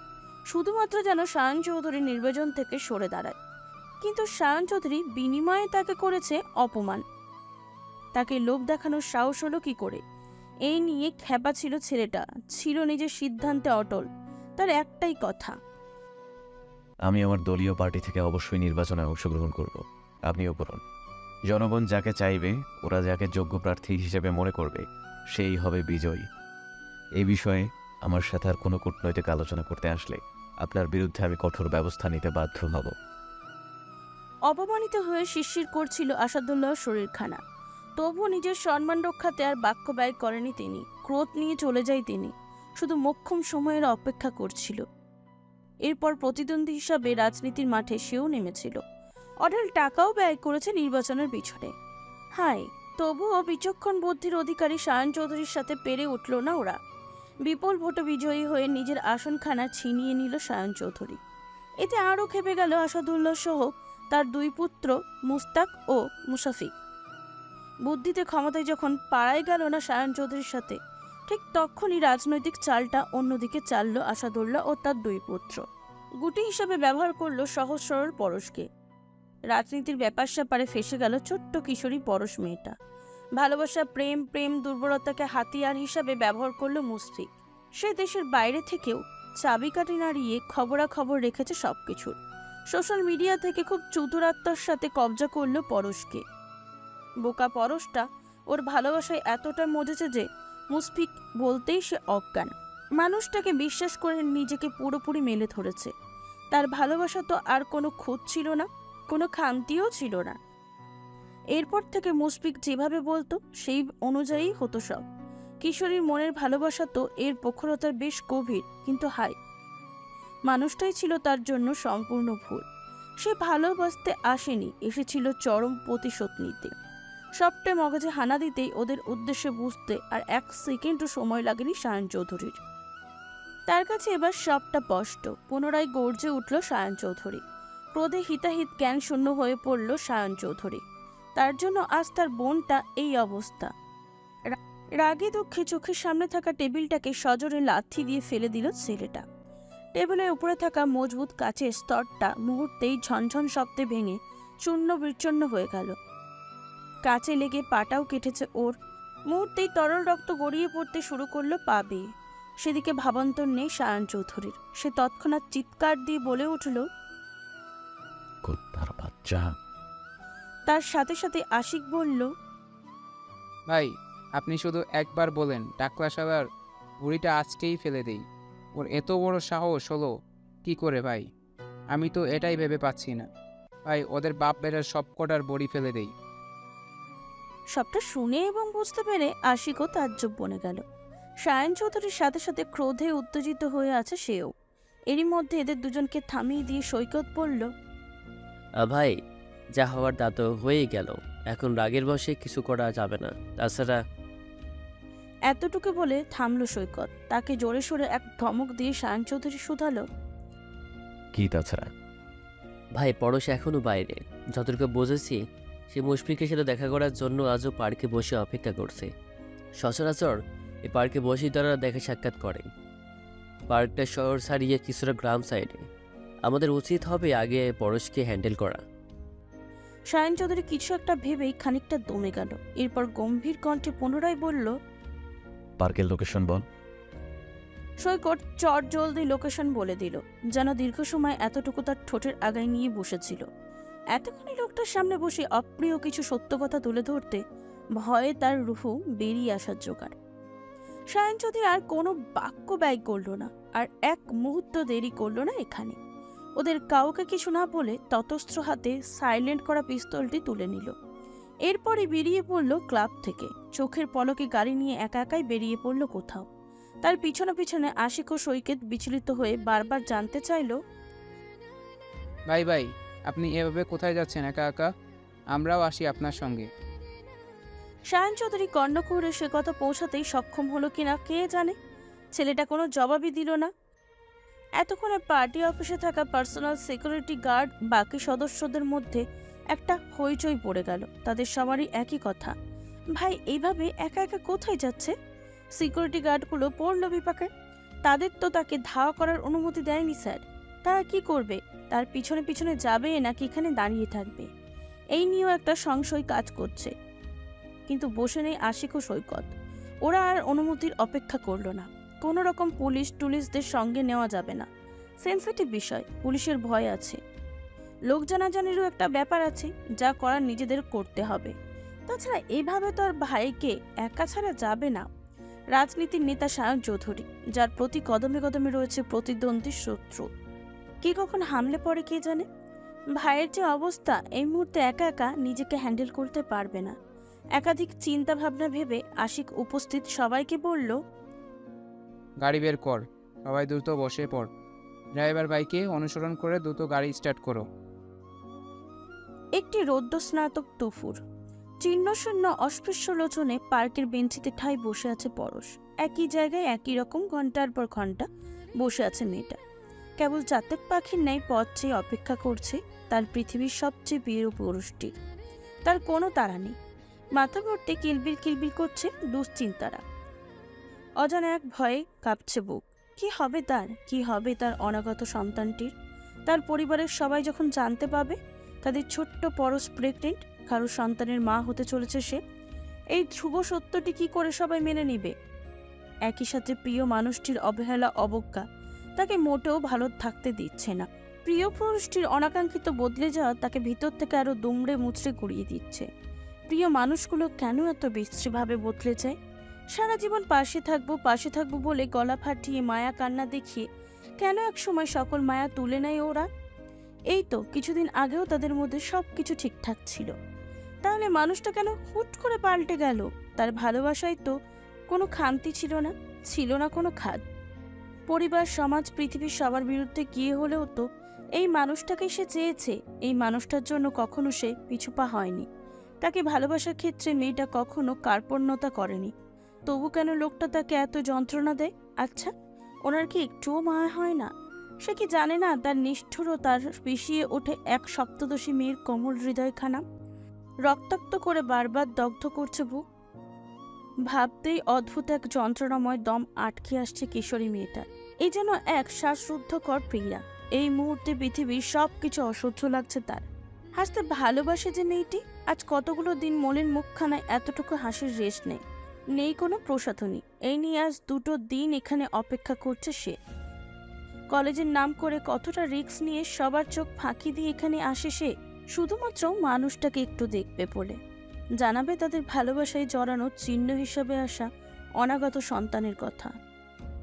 শুধুমাত্র যেন সায়ন চৌধুরী নির্বাচন থেকে সরে দাঁড়ায়। কিন্তু সায়ন চৌধুরী বিনিময়ে তাকে করেছে অপমান। তাকে লোভ দেখানোর সাহস হলো কি করে? এই নিয়ে খেপা ছিল ছেলেটা, ছিল নিজের সিদ্ধান্তে অটল। তার একটাই কথা, আমি আমার দলীয় পার্টি থেকে অবশ্যই নির্বাচনে অংশগ্রহণ করব। আপনিও করুন। জনগণ যাকে চাইবে, ওরা যাকে যোগ্য প্রার্থী হিসেবে মনে করবে, সেই হবে বিজয়ী। এই বিষয়ে আমার সাথে আর কোনো কূটনৈতিক আলোচনা করতে আসলে আপনার বিরুদ্ধে আমি কঠোর ব্যবস্থা নিতে বাধ্য হব। অপমানিত হয়ে শিরশির করছিল আসাদুল্লাহর শরীরখানা। তবুও নিজের সম্মান রক্ষাতে আর বাক্য ব্যয় করেনি তিনি। ক্রোধ নিয়ে চলে যায় তিনি, শুধু মোক্ষম সময়ের অপেক্ষা করছিল। এরপর প্রতিদ্বন্দ্বী হিসাবে রাজনীতির মাঠে সেও নেমেছিল। অঢেল টাকাও ব্যয় করেছে নির্বাচনের পিছনে। হায়, তবুও বিচক্ষণ বুদ্ধির অধিকারী সায়ন চৌধুরীর সাথে পেরে উঠল না ওরা। বিপুল ভোটে বিজয়ী হয়ে নিজের আসনখানা ছিনিয়ে নিল সায়ন চৌধুরী। এতে আরও খেপে গেল আসাদুল্লাহ সহ তার 2 পুত্র মুস্তাক ও মুশাফিক। বুদ্ধিতে ক্ষমতায় যখন পাড়ায় গেল না সায়ন চৌধুরীর সাথে, ঠিক তখনই রাজনৈতিক চালটা অন্যদিকে চালল আসাদুল্লাহ ও তার 2 পুত্র। গুটি হিসাবে ব্যবহার করল সহজ সরল পরশকে। রাজনীতির ব্যাপার স্যাপারে ফেসে গেল ছোট্ট কিশোরী পরশ মেয়েটা। ভালোবাসা, প্রেম দুর্বলতাকে হাতিয়ার হিসাবে ব্যবহার করল মুশফিক। সে দেশের বাইরে থেকেও চাবিকাঠি নাড়িয়ে খবরাখবর রেখেছে সবকিছুর। সোশ্যাল মিডিয়া থেকে খুব চতুরাত্মার সাথে কবজা করল পরশকে। বোকা পরশটা ওর ভালোবাসায় এতটা মজেছে যে মুশফিক বলতেই সে অজ্ঞান। মানুষটাকে বিশ্বাস করে নিজেকে পুরোপুরি মেলে ধরেছে। তার ভালোবাসা তো আর কোনো খুঁত ছিল না, কোনো খামতিও ছিল না। এরপর থেকে মুশফিক যেভাবে বলতো সেই অনুযায়ী হতো সব। কিশোরীর মনের ভালোবাসা তো এর প্রখরতার বেশ গভীর, কিন্তু হায়, মানুষটাই ছিল তার জন্য সম্পূর্ণ ভুল। সে ভালোবাসতে আসেনি, এসেছিল চরম প্রতিশোধ নিতে। সবটাই মগজে হানা দিতেই ওদের উদ্দেশ্যে বুঝতে আর 1 সেকেন্ডও সময় লাগেনি সায়ন চৌধুরীর। তার কাছে এবার সবটা স্পষ্ট। পুনরায় গর্জে উঠল সায়ন চৌধুরী। ক্রোধে হিতাহিত জ্ঞান শূন্য হয়ে পড়ল সায়ন চৌধুরী। তার জন্য আজ তার বোনটা এই অবস্থা। রাগে দুঃখে চোখের সামনে থাকা টেবিলটাকে সজোরে লাথি দিয়ে ফেলে দিল ছেলেটা। টেবিলের উপরে থাকা মজবুত কাচের স্তরটা মুহূর্তেই ঝনঝন শব্দে ভেঙে চূর্ণ বিচ্ছন্ন হয়ে গেল। কাচে লেগে পাটাও কেটেছে ওর। মুহূর্তেই তরল রক্ত গড়িয়ে পড়তে শুরু করলো পা বেয়ে। সেদিকে ভাবান্তর নেই সায়ন চৌধুরীর। সে তৎক্ষণাৎ চিৎকার দিয়ে বলে উঠল, কুত্তার বাচ্চা। তার সাথে সাথে আশিক বলল, ভাই আপনি শুধু একবার বলেন টাকলা শালার বুড়িটা আজকেই ফেলে দেই। ওর এত বড় সাহস হলো কি করে ভাই? আমি তো এটাই ভেবে পাচ্ছি না ভাই। ওদের বাপ বেটার সব কটার বড়ি ফেলে দেই। সবটা শুনে এবং বুঝতে পেরে আশিকও তাজ্জব বনে গেল। সায়ন চৌধুরীর সাথে সাথে ক্রোধে উত্তেজিত হয়ে আছে সেও। এরই মধ্যে এদের দুজনকে থামিয়ে দিয়ে সৈকত বলল, ভাই যা হওয়ার তা তো হয়েই গেল, এখন রাগের বশে কিছু করা যাবে না। তাছাড়া এতটুকু বলে থামল সৈকত। তাকে জোরে সোরে এক ধমক দিয়ে সায়ন চৌধুরী শুধালো, কি তাছাড়া? ভাই পরশ এখনো বাইরে। যতটুকু বুঝেছি সে মুশফিকের সাথে দেখা করার জন্য আজও পার্কে বসে অপেক্ষা করছে। সচরাচর এই পার্কে বসেই তারা দেখা সাক্ষাৎ করে। পার্কটা শহর ছাড়িয়ে কিছুটা গ্রাম সাইডে। আমাদের উচিত হবে আগে পরশকে হ্যান্ডেল করা। সায়ন চৌধুরী কিছু একটা ভেবেই খানিকটা দমে গেল। এরপর গম্ভীর কণ্ঠে পুনরায় বলল, পার্কের লোকেশন বল। সৈকত চট জলদি লোকেশন বলে দিল, যেন দীর্ঘ সময় এতটুকু তার ঠোঁটের আগায় নিয়ে বসেছিল। এতক্ষণে লোকটার সামনে বসে অপ্রিয় কিছু সত্য কথা তুলে ধরতে ভয়ে তার রুহু বেরিয়ে আসার জোগাড়। সায়ন চৌধুরী আর কোনো বাক্য ব্যয় করল না, আর এক মুহূর্ত দেরি করল না এখানে। ওদের কাউকে কিছু না বলে ততস্ত্র হাতে সাইলেন্ট করা পিস্তলটি তুলে নিল। এরপরই বেরিয়ে পড়ল ক্লাব থেকে। চোখের পলকে গাড়ি নিয়ে একা একাই বেরিয়ে পড়ল কোথাও। তার পিছনে পিছনে আশিক ও সৈকত বিচলিত হয়ে বারবার জানতে চাইল, ভাই ভাই আপনি এভাবে কোথায় যাচ্ছেন একা একা? আমরাও আসি আপনার সঙ্গে। সায়ন চৌধুরী কর্ণকুহরে সে কথা পৌঁছাতেই সক্ষম হলো কিনা কে জানে। ছেলেটা কোনো জবাবই দিল না। এতক্ষণে পার্টি অফিসে থাকা পার্সোনাল সিকিউরিটি গার্ড বাকি সদস্যদের মধ্যে একটা হইচই পড়ে গেল। তাদের সবারই একই কথা, ভাই এইভাবে একা একা কোথায় যাচ্ছে? সিকিউরিটি গার্ডগুলো পড়ল বিপাকে। তাদের তো তাকে ধাওয়া করার অনুমতি দেয়নি স্যার। তারা কি করবে? তার পিছনে পিছনে যাবে নাকি এখানে দাঁড়িয়ে থাকবে? এই নিয়েও একটা সংশয় কাজ করছে। কিন্তু বসে নেই আশিক ও সৈকত। ওরা আর অনুমতির অপেক্ষা করলো না। কোনো রকম টুলিশদের সঙ্গে নেওয়া যাবে না। সেন্সিটিভ বিষয়, পুলিশের ভয় আছে। লোক জানাজানিরও একটা ব্যাপার আছে, যা করার নিজেদের করতে হবে। তাছাড়া এইভাবে তো আর ভাইকে একা ছাড়া যাবে না। রাজনীতির নেতা সায়ন চৌধুরী, যার প্রতি কদমে কদমে রয়েছে প্রতিদ্বন্দ্বী শত্রু। কি কখন হামলে পড়ে কে জানে। ভাইয়ের যে অবস্থা, এই মুহূর্তে একা একা নিজেকে হ্যান্ডেল করতে পারবে না। একাধিক চিন্তা ভাবনা ভেবে আশিক উপস্থিত সবাইকে বলল, গাড়ি বের কর, সবাই দ্রুত বসে পড়। ড্রাইভার বাইকে অনুসরণ করে দ্রুত গাড়ি স্টার্ট করো। একটি রৌদ্রস্নাতক দুপুর। চিহ্নশূন্য অস্পৃশ্য লোচনে পার্কের বেঞ্চিতে ঠাই বসে আছে পরশ। একই জায়গায় একই রকম ঘন্টার পর ঘন্টা বসে আছে মেয়েটা। কেবল চাতক পাখির ন্যায় পথ চেয়ে অপেক্ষা করছে তার পৃথিবীর সবচেয়ে প্রিয় পুরুষটির। তার কোনো তাড়া নেই। মাথা ভর্তি কিলবিল কিলবিল করছে দুশ্চিন্তারা। অজানা এক ভয়ে কাঁপছে বুক। কি হবে তার? কি হবে তার অনাগত সন্তানটির? তার পরিবারের সবাই যখন জানতে পাবে তাদের ছোট্ট পরশ প্রেগনেন্ট, কারো সন্তানের মা হতে চলেছে সে, এই ধ্রুব সত্যটি কি করে সবাই মেনে নিবে? একই সাথে প্রিয় মানুষটির অবহেলা অবজ্ঞা তাকে মোটেও ভালো থাকতে দিচ্ছে না। প্রিয় পুরুষটির অনাকাঙ্ক্ষিত বদলে যাওয়া তাকে ভিতর থেকে আরো দুমড়ে মুচড়ে গুড়িয়ে দিচ্ছে। প্রিয় মানুষগুলো কেন এত বিশ্রীভাবে বদলে যায়? সারা জীবন পাশে থাকবো বলে গলা ফাটিয়ে মায়া কান্না দেখিয়ে কেন এক সময় সকল মায়া তুলে নেয় ওরা? এই তো কিছুদিন আগেও তাদের মধ্যে সবকিছু ঠিকঠাক ছিল। তাহলে মানুষটা কেন হুট করে পাল্টে গেল? তার ভালোবাসায় তো কোনো খামতি ছিল না কোনো খাদ। পরিবার, সমাজ, পৃথিবীর সবার বিরুদ্ধে গিয়ে হলেও তো এই মানুষটাকে সে চেয়েছে। এই মানুষটার জন্য কখনো সে পিছুপা হয়নি। তাকে ভালোবাসার ক্ষেত্রে মেয়েটা কখনো কার্পণ্যতা করেনি। তবু কেন লোকটা তাকে এত যন্ত্রণা দেয়? আচ্ছা, ওনার কি একটুও মায়া হয় না? সে কি জানে না তার নিষ্ঠুরতার বিষিয়ে ওঠে এক সপ্তদশী মেয়ের কোমল হৃদয়খানা, রক্তাক্ত করে বারবার দগ্ধ করছে বুক। ভাবতেই অদ্ভুত এক যন্ত্রণাময় দম আটকে আসছে কিশোরী মেয়েটার। এই যেন এক শ্বাসরুদ্ধকর ক্রিয়া। এই মুহূর্তে পৃথিবীর সবকিছু অসহ্য লাগছে তার। হাসতে ভালোবাসে যে মেয়েটি, আজ কতগুলো দিন মলিন মুখখানায় এতটুকু হাসির রেশ নেই, নেই কোনো প্রসাধনী। এই নিয়ে আজ 2টো দিন এখানে অপেক্ষা করছে সে। কলেজের নাম করে কতটা রিস্ক নিয়ে সবার চোখ ফাঁকি দিয়ে এখানে আসে সে, শুধুমাত্র মানুষটাকে একটু দেখবে বলে, জানাবে তাদের ভালোবাসায় জড়ানো চিহ্ন হিসাবে আসা অনাগত সন্তানের কথা।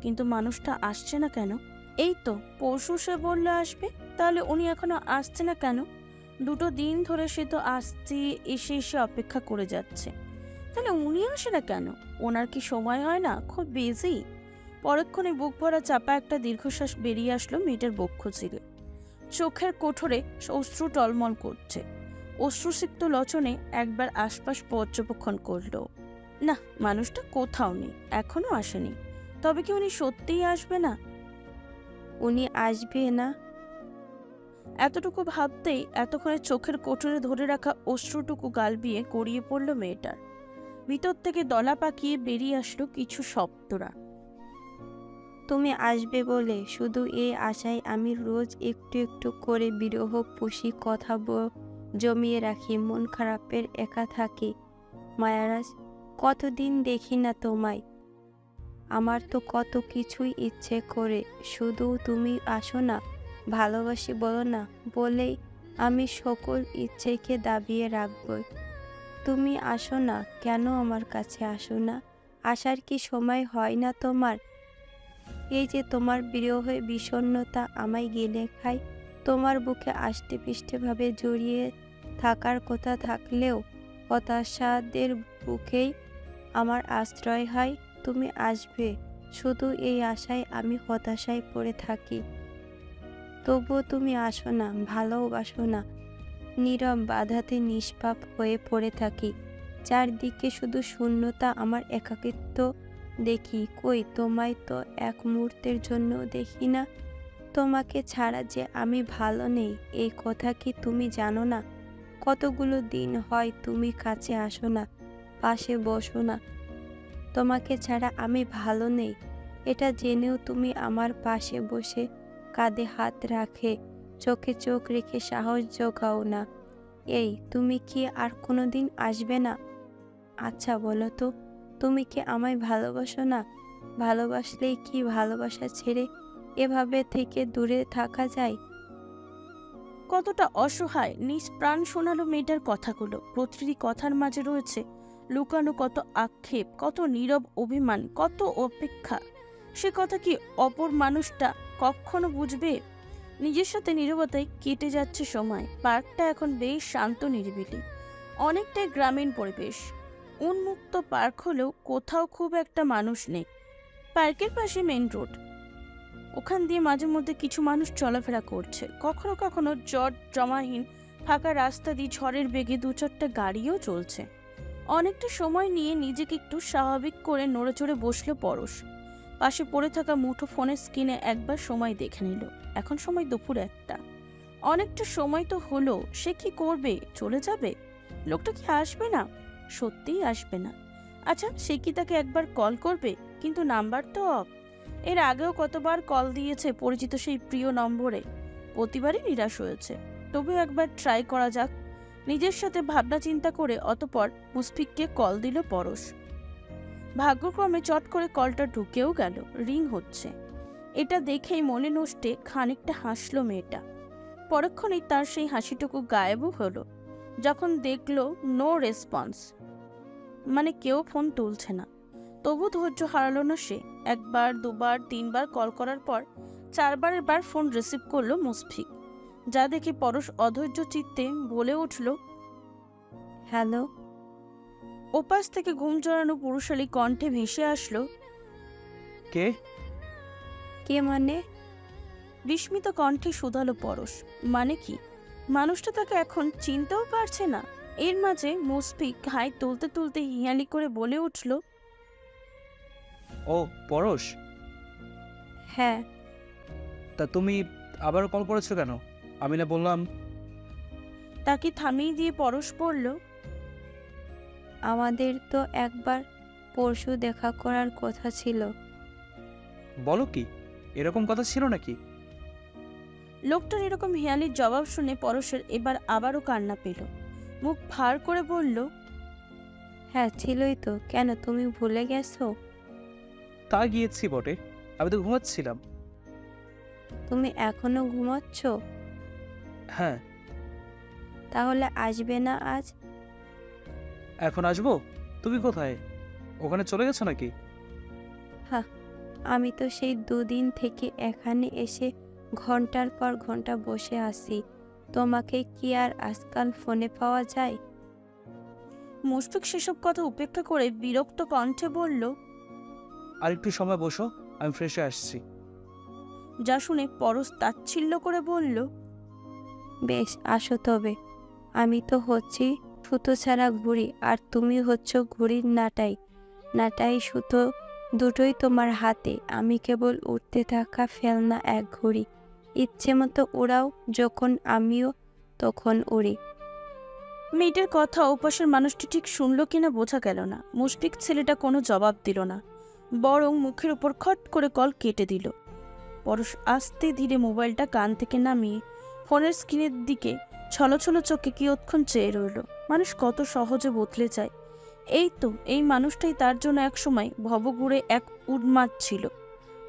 কিন্তু মানুষটা আসছে না কেন? এই তো পরশু সে বললে আসবে, তাহলে উনি এখনো আসছে না কেন? 2টো দিন ধরে সে তো আসছে, এসে এসে অপেক্ষা করে যাচ্ছে, তাহলে উনি আসে না কেন? ওনার কি সময় হয় না? খুব বিজি। পরক্ষণে বুক ভরা চাপা একটা দীর্ঘশ্বাস বেরিয়ে আসলো মেয়েটার বক্ষ চিরে। চোখের কোঠরে অশ্রু টলমল করছে। অশ্রুসিক্ত লচনে একবার আশপাশ পর্যবেক্ষণ করল। না, মানুষটা কোথাও নেই, এখনো আসেনি। তবে কি উনি সত্যিই আসবে না? উনি আসবে না? এতটুকু ভাবতেই এতক্ষণে চোখের কোটরে ধরে রাখা অশ্রুটুকু গাল বিয়ে গড়িয়ে পড়ল মেয়েটার। ভিতর থেকে দলা পাকিয়ে বেরিয়ে আসলো কিছু শব্দরা। তুমি আসবে বলে শুধু এই আশায় আমি রোজ একটু একটু করে বিরহ পুষি, কথা জমিয়ে রাখি, মন খারাপের একা থাকি। মায়ারাজ, কতদিন দেখি না তোমায়। আমার তো কত কিছুই ইচ্ছে করে, শুধু তুমি আসো না, ভালোবাসি বলো না, বলেই আমি সকল ইচ্ছেকে দাবিয়ে রাখব। তুমি আসো না কেন? আমার কাছে আসো না? আসার কি সময় হয় না তোমার? এই যে তোমার বিরহে বিষণ্ণতা আমায় গিলে খায়, তোমার বুকে আষ্টে পৃষ্ঠেভাবে জড়িয়ে থাকার কথা থাকলেও হতাশাদের বুকেই আমার আশ্রয় হয়। তুমি আসবে শুধু এই আশায় আমি হতাশায় পড়ে থাকি, তবুও তুমি আসো না, ভালোবাসো না। নীরব বাধাতে নিষ্পাপ হয়ে পড়ে থাকি, চারদিকে শুধু শূন্যতা, আমার একাকিত্ব দেখি। কই তোমায় তো এক মুহূর্তের জন্য দেখি না। তোমাকে ছাড়া যে আমি ভালো নেই, এই কথা কি তুমি জানো না? কতগুলো দিন হয় তুমি কাছে আসো না, পাশে বসো না। তোমাকে ছাড়া আমি ভালো নেই, এটা জেনেও তুমি আমার পাশে বসে কাঁধে হাত রাখে, চোখে চোখ রেখে সাহস জোগাও না। এই, তুমি কি আর কোনোদিন আসবে না? আচ্ছা বলো তো, তুমি কি আমায় ভালোবাসো না? ভালোবাসলেই কি ভালোবাসা ছেড়ে এভাবে থেকে দূরে থাকা যায়? কতটা অসহায় নিষ্প্রাণ শোনালো মেয়েটার কথাগুলো। প্রতিটি কথার মাঝে রয়েছে লুকানো কত আক্ষেপ, কত নীরব অভিমান, কত অপেক্ষা। সে কথা কি অপর মানুষটা কখনো বুঝবে? নিজের সাথে নীরবতায় কেটে যাচ্ছে সময়। পার্কটা এখন বেশ শান্ত নিরিবিলি, অনেকটাই গ্রামীণ পরিবেশ। উন্মুক্ত পার্ক হলেও কোথাও খুব একটা মানুষ নেই। পার্কের পাশে মেইন রোড, ওখান দিয়ে মাঝে মধ্যে কিছু মানুষ চলাফেরা করছে। কখনো কখনো জট জমাহীন ফাঁকা রাস্তা দিয়ে ঝড়ের বেগে 2-4টা গাড়িও চলছে। অনেকটা সময় নিয়ে নিজেকে একটু স্বাভাবিক করে নড়ে চড়ে বসলো পরশ। পাশে পড়ে থাকা মুঠো ফোনের স্ক্রিনে একবার সময় দেখে নিল। এখন সময় দুপুর 1টা। অনেকটা সময় তো হলো, সে কি করবে? চলে যাবে? লোকটা কি আসবে না? সত্যিই আসবে না। আচ্ছা, সে কি তাকে একবার কল করবে? কিন্তু নাম্বার তো অফ। এর আগেও কতবার কল দিয়েছে পরিচিত সেই প্রিয় নম্বরে, প্রতিবারই নিরাশ হয়েছে। তবুও একবার ট্রাই করা যাক। নিজের সাথে ভাবনা চিন্তা করে অতঃপর মুশফিককে কল দিল পরশ। ভাগ্যক্রমে চট করে কলটা ঢুকেও গেল, রিং হচ্ছে। এটা দেখেই মনে নষ্টে খানিকটা হাসলো মেয়েটা। পরক্ষণেই তার সেই হাসিটুকু গায়েবও হলো যখন দেখলো নো রেসপন্স, মানে কেউ ফোন তুলছে না। তবু ধৈর্য হারালো না সে। 1বার 2বার 3বার কল করার পর 4বারের বার ফোন রিসিভ করলো মুশফিক। যা দেখে পরশ অধৈর্য চিত্তে বলে উঠল, হ্যালো। ওপাশ থেকে ঘুম জড়ানো পুরুষালী কণ্ঠে ভেসে আসলো, কে? কে মানে? বিস্মিত কণ্ঠে শুধালো পরশ। মানে কি? মানুষটা তাকে এখন চিনতেও পারছে না। এর মাঝে মুশফিক ঘাই তুলতে তুলতে হিয়ালি করে বলে উঠল, ও পরশ, হ্যাঁ। তা তুমি আবার কল করেছো কেন? আমি না বললাম। তাকে থামিয়ে দিয়ে পরশ বলল, আমাদের তো একবার পরশু দেখা করার কথা ছিল। বলো কি, এরকম কথা ছিল নাকি? লোকটার এরকম হেয়ালির জবাব শুনে পরশের এবার আবারও কান্না পেল। মুখ ভার করে বলল, হ্যাঁ ছিলই তো, কেন তুমি ভুলে গেছো? তা গিয়েছি বটে, আমি তো ঘুমাচ্ছিলাম। তুমি এখনো ঘুমাচ্ছ? হ্যাঁ। তাহলে আসবে না আজ? এখন আসবো? তুমি কোথায়? ওখানে চলে গেছো নাকি? আমি তো সেই দুদিন থেকে এখানে এসে ঘন্টার পর ঘন্টা বসে আছি। তোমাকে কি আর আজকাল ফোনে পাওয়া যায়? মুশফিক সেসব কথা উপেক্ষা করে বিরক্ত কণ্ঠে বলল, আর একটু সময় বসো, আমি ফ্রেশ হয়ে আসছি। যা শুনে পরশ তাচ্ছিল্য করে বলল, বেশ, আসো তবে। আমি তো হচ্ছি সুতো ছাড়া ঘুড়ি, আর তুমি হচ্ছ ঘুড়ির নাটাই। নাটাই সুতো দুটোই তোমার হাতে, আমি কেবল উঠতে থাকা ফেলনা এক ঘুড়ি। ইচ্ছে মতো উড়াও যখন, আমিও তখন উড়ি। মেয়েটার কথা ওপাশের মানুষটি ঠিক শুনল কিনা বোঝা গেল না। মুশফিক ছেলেটা কোনো জবাব দিল না, বরং মুখের উপর খট করে কল কেটে দিল। পরশ আস্তে ধীরে মোবাইলটা কান থেকে নামিয়ে ফোনের স্ক্রিনের দিকে ছলছল চোখে কিয়ৎক্ষণ চেয়ে রইল। মানুষ কত সহজে বদলে যায়। এই তো এই মানুষটাই তার জন্য একসময় ভবঘুরে এক উন্মাদ ছিল।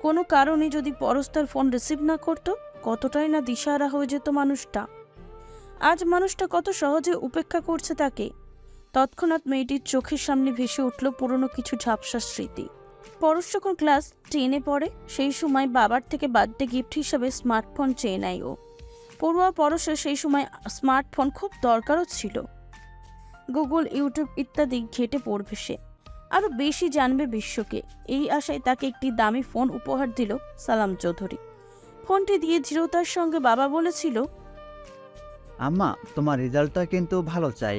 কোনো কারণে যদি পরশ তার ফোন রিসিভ না করত, কতটাই না দিশাহারা হয়ে যেত মানুষটা। আজ মানুষটা কত সহজে উপেক্ষা করছে তাকে। তৎক্ষণাৎ মেয়েটির চোখের সামনে ভেসে উঠল পুরনো কিছু ঝাপসা স্মৃতি। পরশ যখন ক্লাস 10-এ পড়ে, সেই সময় বাবার থেকে বার্থডে গিফট হিসাবে স্মার্টফোন চেয়ে নেয় ও। পড়ুয়া পরশের সেই সময় স্মার্টফোন খুব দরকারও ছিল। গুগল, ইউটিউব ইত্যাদি ঘেটে পড়বে সে, আরও বেশি জানবে বিশ্বকে। এই আশায় তাকে একটি দামি ফোন উপহার দিল সালাম চৌধুরী। ফোনটি দিয়ে দৃঢ়তার সঙ্গে বাবা বলেছিল, আম্মা, তোমার রেজাল্টটা কিন্তু ভালো চাই।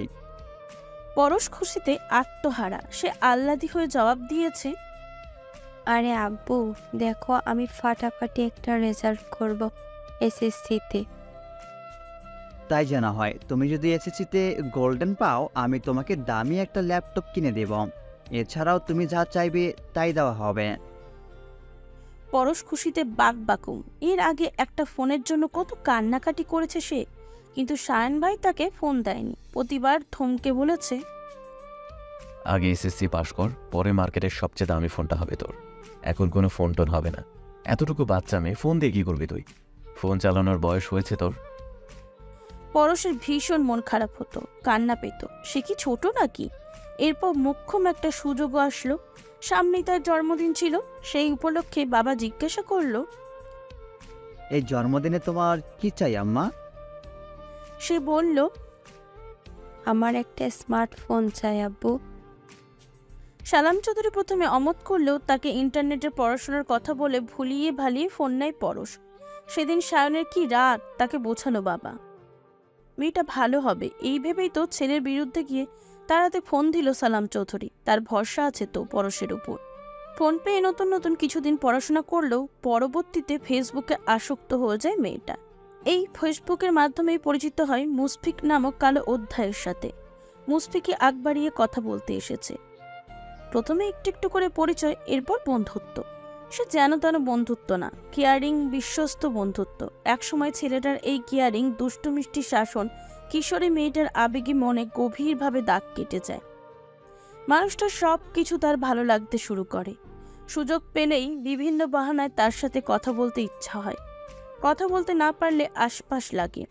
পরশ খুশিতে আত্মহারা। সে আহ্লাদি হয়ে জবাব দিয়েছে, আরে আব্বু, দেখো আমি ফাটাফাটি একটা রেজাল্ট করব এসএসসিতে। তাই জানা হয়, তুমি যদি এসএসসিতে গোল্ডেন পাও, আমি তোমাকে দামি একটা ল্যাপটপ কিনে দেব। এছাড়াও তুমি যা চাইবে তাই দেওয়া হবে। পরশ খুশিতে বাকবাকুম। এর আগে একটা ফোনের জন্য কত কান্নাকাটি করেছে সে, কিন্তু সায়ন ভাই তাকে ফোন দেয়নি। প্রতিবার থমকে বলেছে, আগে এসএসসি পাশ কর, পরে মার্কেটের সবচেয়ে দামি ফোনটা হবে তোর। এখন কোনো ফোন টোন হবে না। এতটুকু বাচ্চা মেয়ে ফোন দিয়ে কি করবি তুই? ফোন চালানোর বয়স হয়েছে তোর? পরশের ভীষণ মন খারাপ হতো, কান্না পেত। সে কি ছোট নাকি? এরপর মোক্ষম একটা সুযোগও আসলো। সামনেই তার জন্মদিন ছিল। সেই উপলক্ষে বাবা জিজ্ঞাসা করলো, এই জন্মদিনে তোমার কি চাই আম্মা? সে বলল, আমার একটা স্মার্টফোন চাই আব্বু। সালাম চৌধুরী প্রথমে অমত করলেও তাকে ইন্টারনেটের পড়াশোনার কথা বলে ভুলিয়ে ভালিয়ে ফোন নেয় পরশ। সেদিন সায়নের কি রাগ তাকে বোঝানো বাবা। মেয়েটা ভালো হবে এই ভেবেই তো ছেলের বিরুদ্ধে গিয়ে তার হাতে ফোন দিল সালাম চৌধুরী। তার ভরসা আছে তো পরশের উপর। ফোন পেয়ে নতুন নতুন কিছুদিন পড়াশোনা করলেও পরবর্তীতে ফেসবুকে আসক্ত হয়ে যায় মেয়েটা। এই ফেসবুকের মাধ্যমেই পরিচিত হয় মুশফিক নামক কালো অধ্যায়ের সাথে। মুশফিকে আগ বাড়িয়ে কথা বলতে এসেছে। প্রথমে একটু একটু করে পরিচয়, এরপর বন্ধুত্ব। সে যেন তেন বন্ধুত্ব না, কেয়ারিং বিশ্বস্ত বন্ধুত্ব। একসময় ছেলেটার এই কেয়ারিং দুষ্টু মিষ্টি শাসন কিশোরী মেয়েটার আবেগী মনে গভীরভাবে দাগ কেটে যায়। মানুষটার সব কিছু তার ভালো লাগতে শুরু করে। সুযোগ পেলেই বিভিন্ন বাহানায় তার সাথে কথা বলতে ইচ্ছা হয়। কথা বলতে না পারলে আশপাশ লাগে।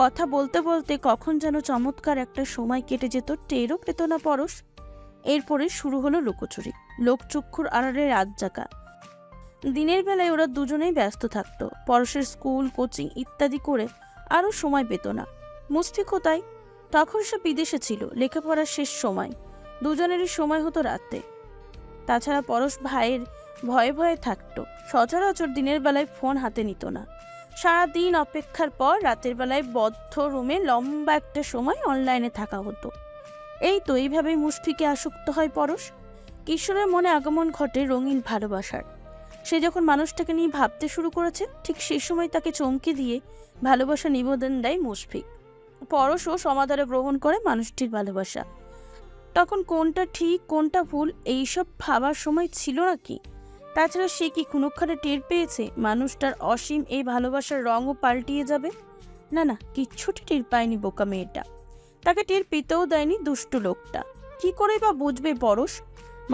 কথা বলতে বলতে কখন যেন চমৎকার একটা সময় কেটে যেত, টেরও পেত না পরশ। এরপরে শুরু হলো লুকোচুরি, লোকচক্ষুর আড়ালে রাত জাগা। দিনের বেলায় ওরা দুজনেই ব্যস্ত থাকতো। পরশের স্কুল, কোচিং ইত্যাদি করে আরও সময় পেত না। মুশফিকও তাই। তখন সে বিদেশে ছিল, লেখাপড়ার শেষ সময়। দুজনেরই সময় হতো রাতে। তাছাড়া পরশ ভাইয়ের ভয়ে ভয়ে থাকতো। সচরাচর দিনের বেলায় ফোন হাতে নিত না। সারাদিন অপেক্ষার পর রাতের বেলায় বদ্ধ রুমে লম্বা একটা সময় অনলাইনে থাকা হতো। এই তো এইভাবেই মুশফিকে আসক্ত হয় পরশ। কিশোরের মনে আগমন ঘটে রঙিন ভালোবাসার। সে যখন মানুষটাকে নিয়ে ভাবতে শুরু করেছে, ঠিক সেই সময় তাকে চমকে দিয়ে ভালোবাসা নিবেদন দেয় মুশফিক। পরশও সমাদরে গ্রহণ করে মানুষটির ভালোবাসা। তখন কোনটা ঠিক কোনটা ভুল এইসব ভাবার সময় ছিল নাকি? তাছাড়া সে কি ক্ষণক্ষণে টের পেয়েছে মানুষটার অসীম এই ভালোবাসার রঙও পাল্টিয়ে যাবে? না না, কিচ্ছুটি টের পায়নি বোকা মেয়েটা। তাকে টের পেতেও দেয়নি দুষ্টু লোকটা। কি করে বা বুঝবে পরশ?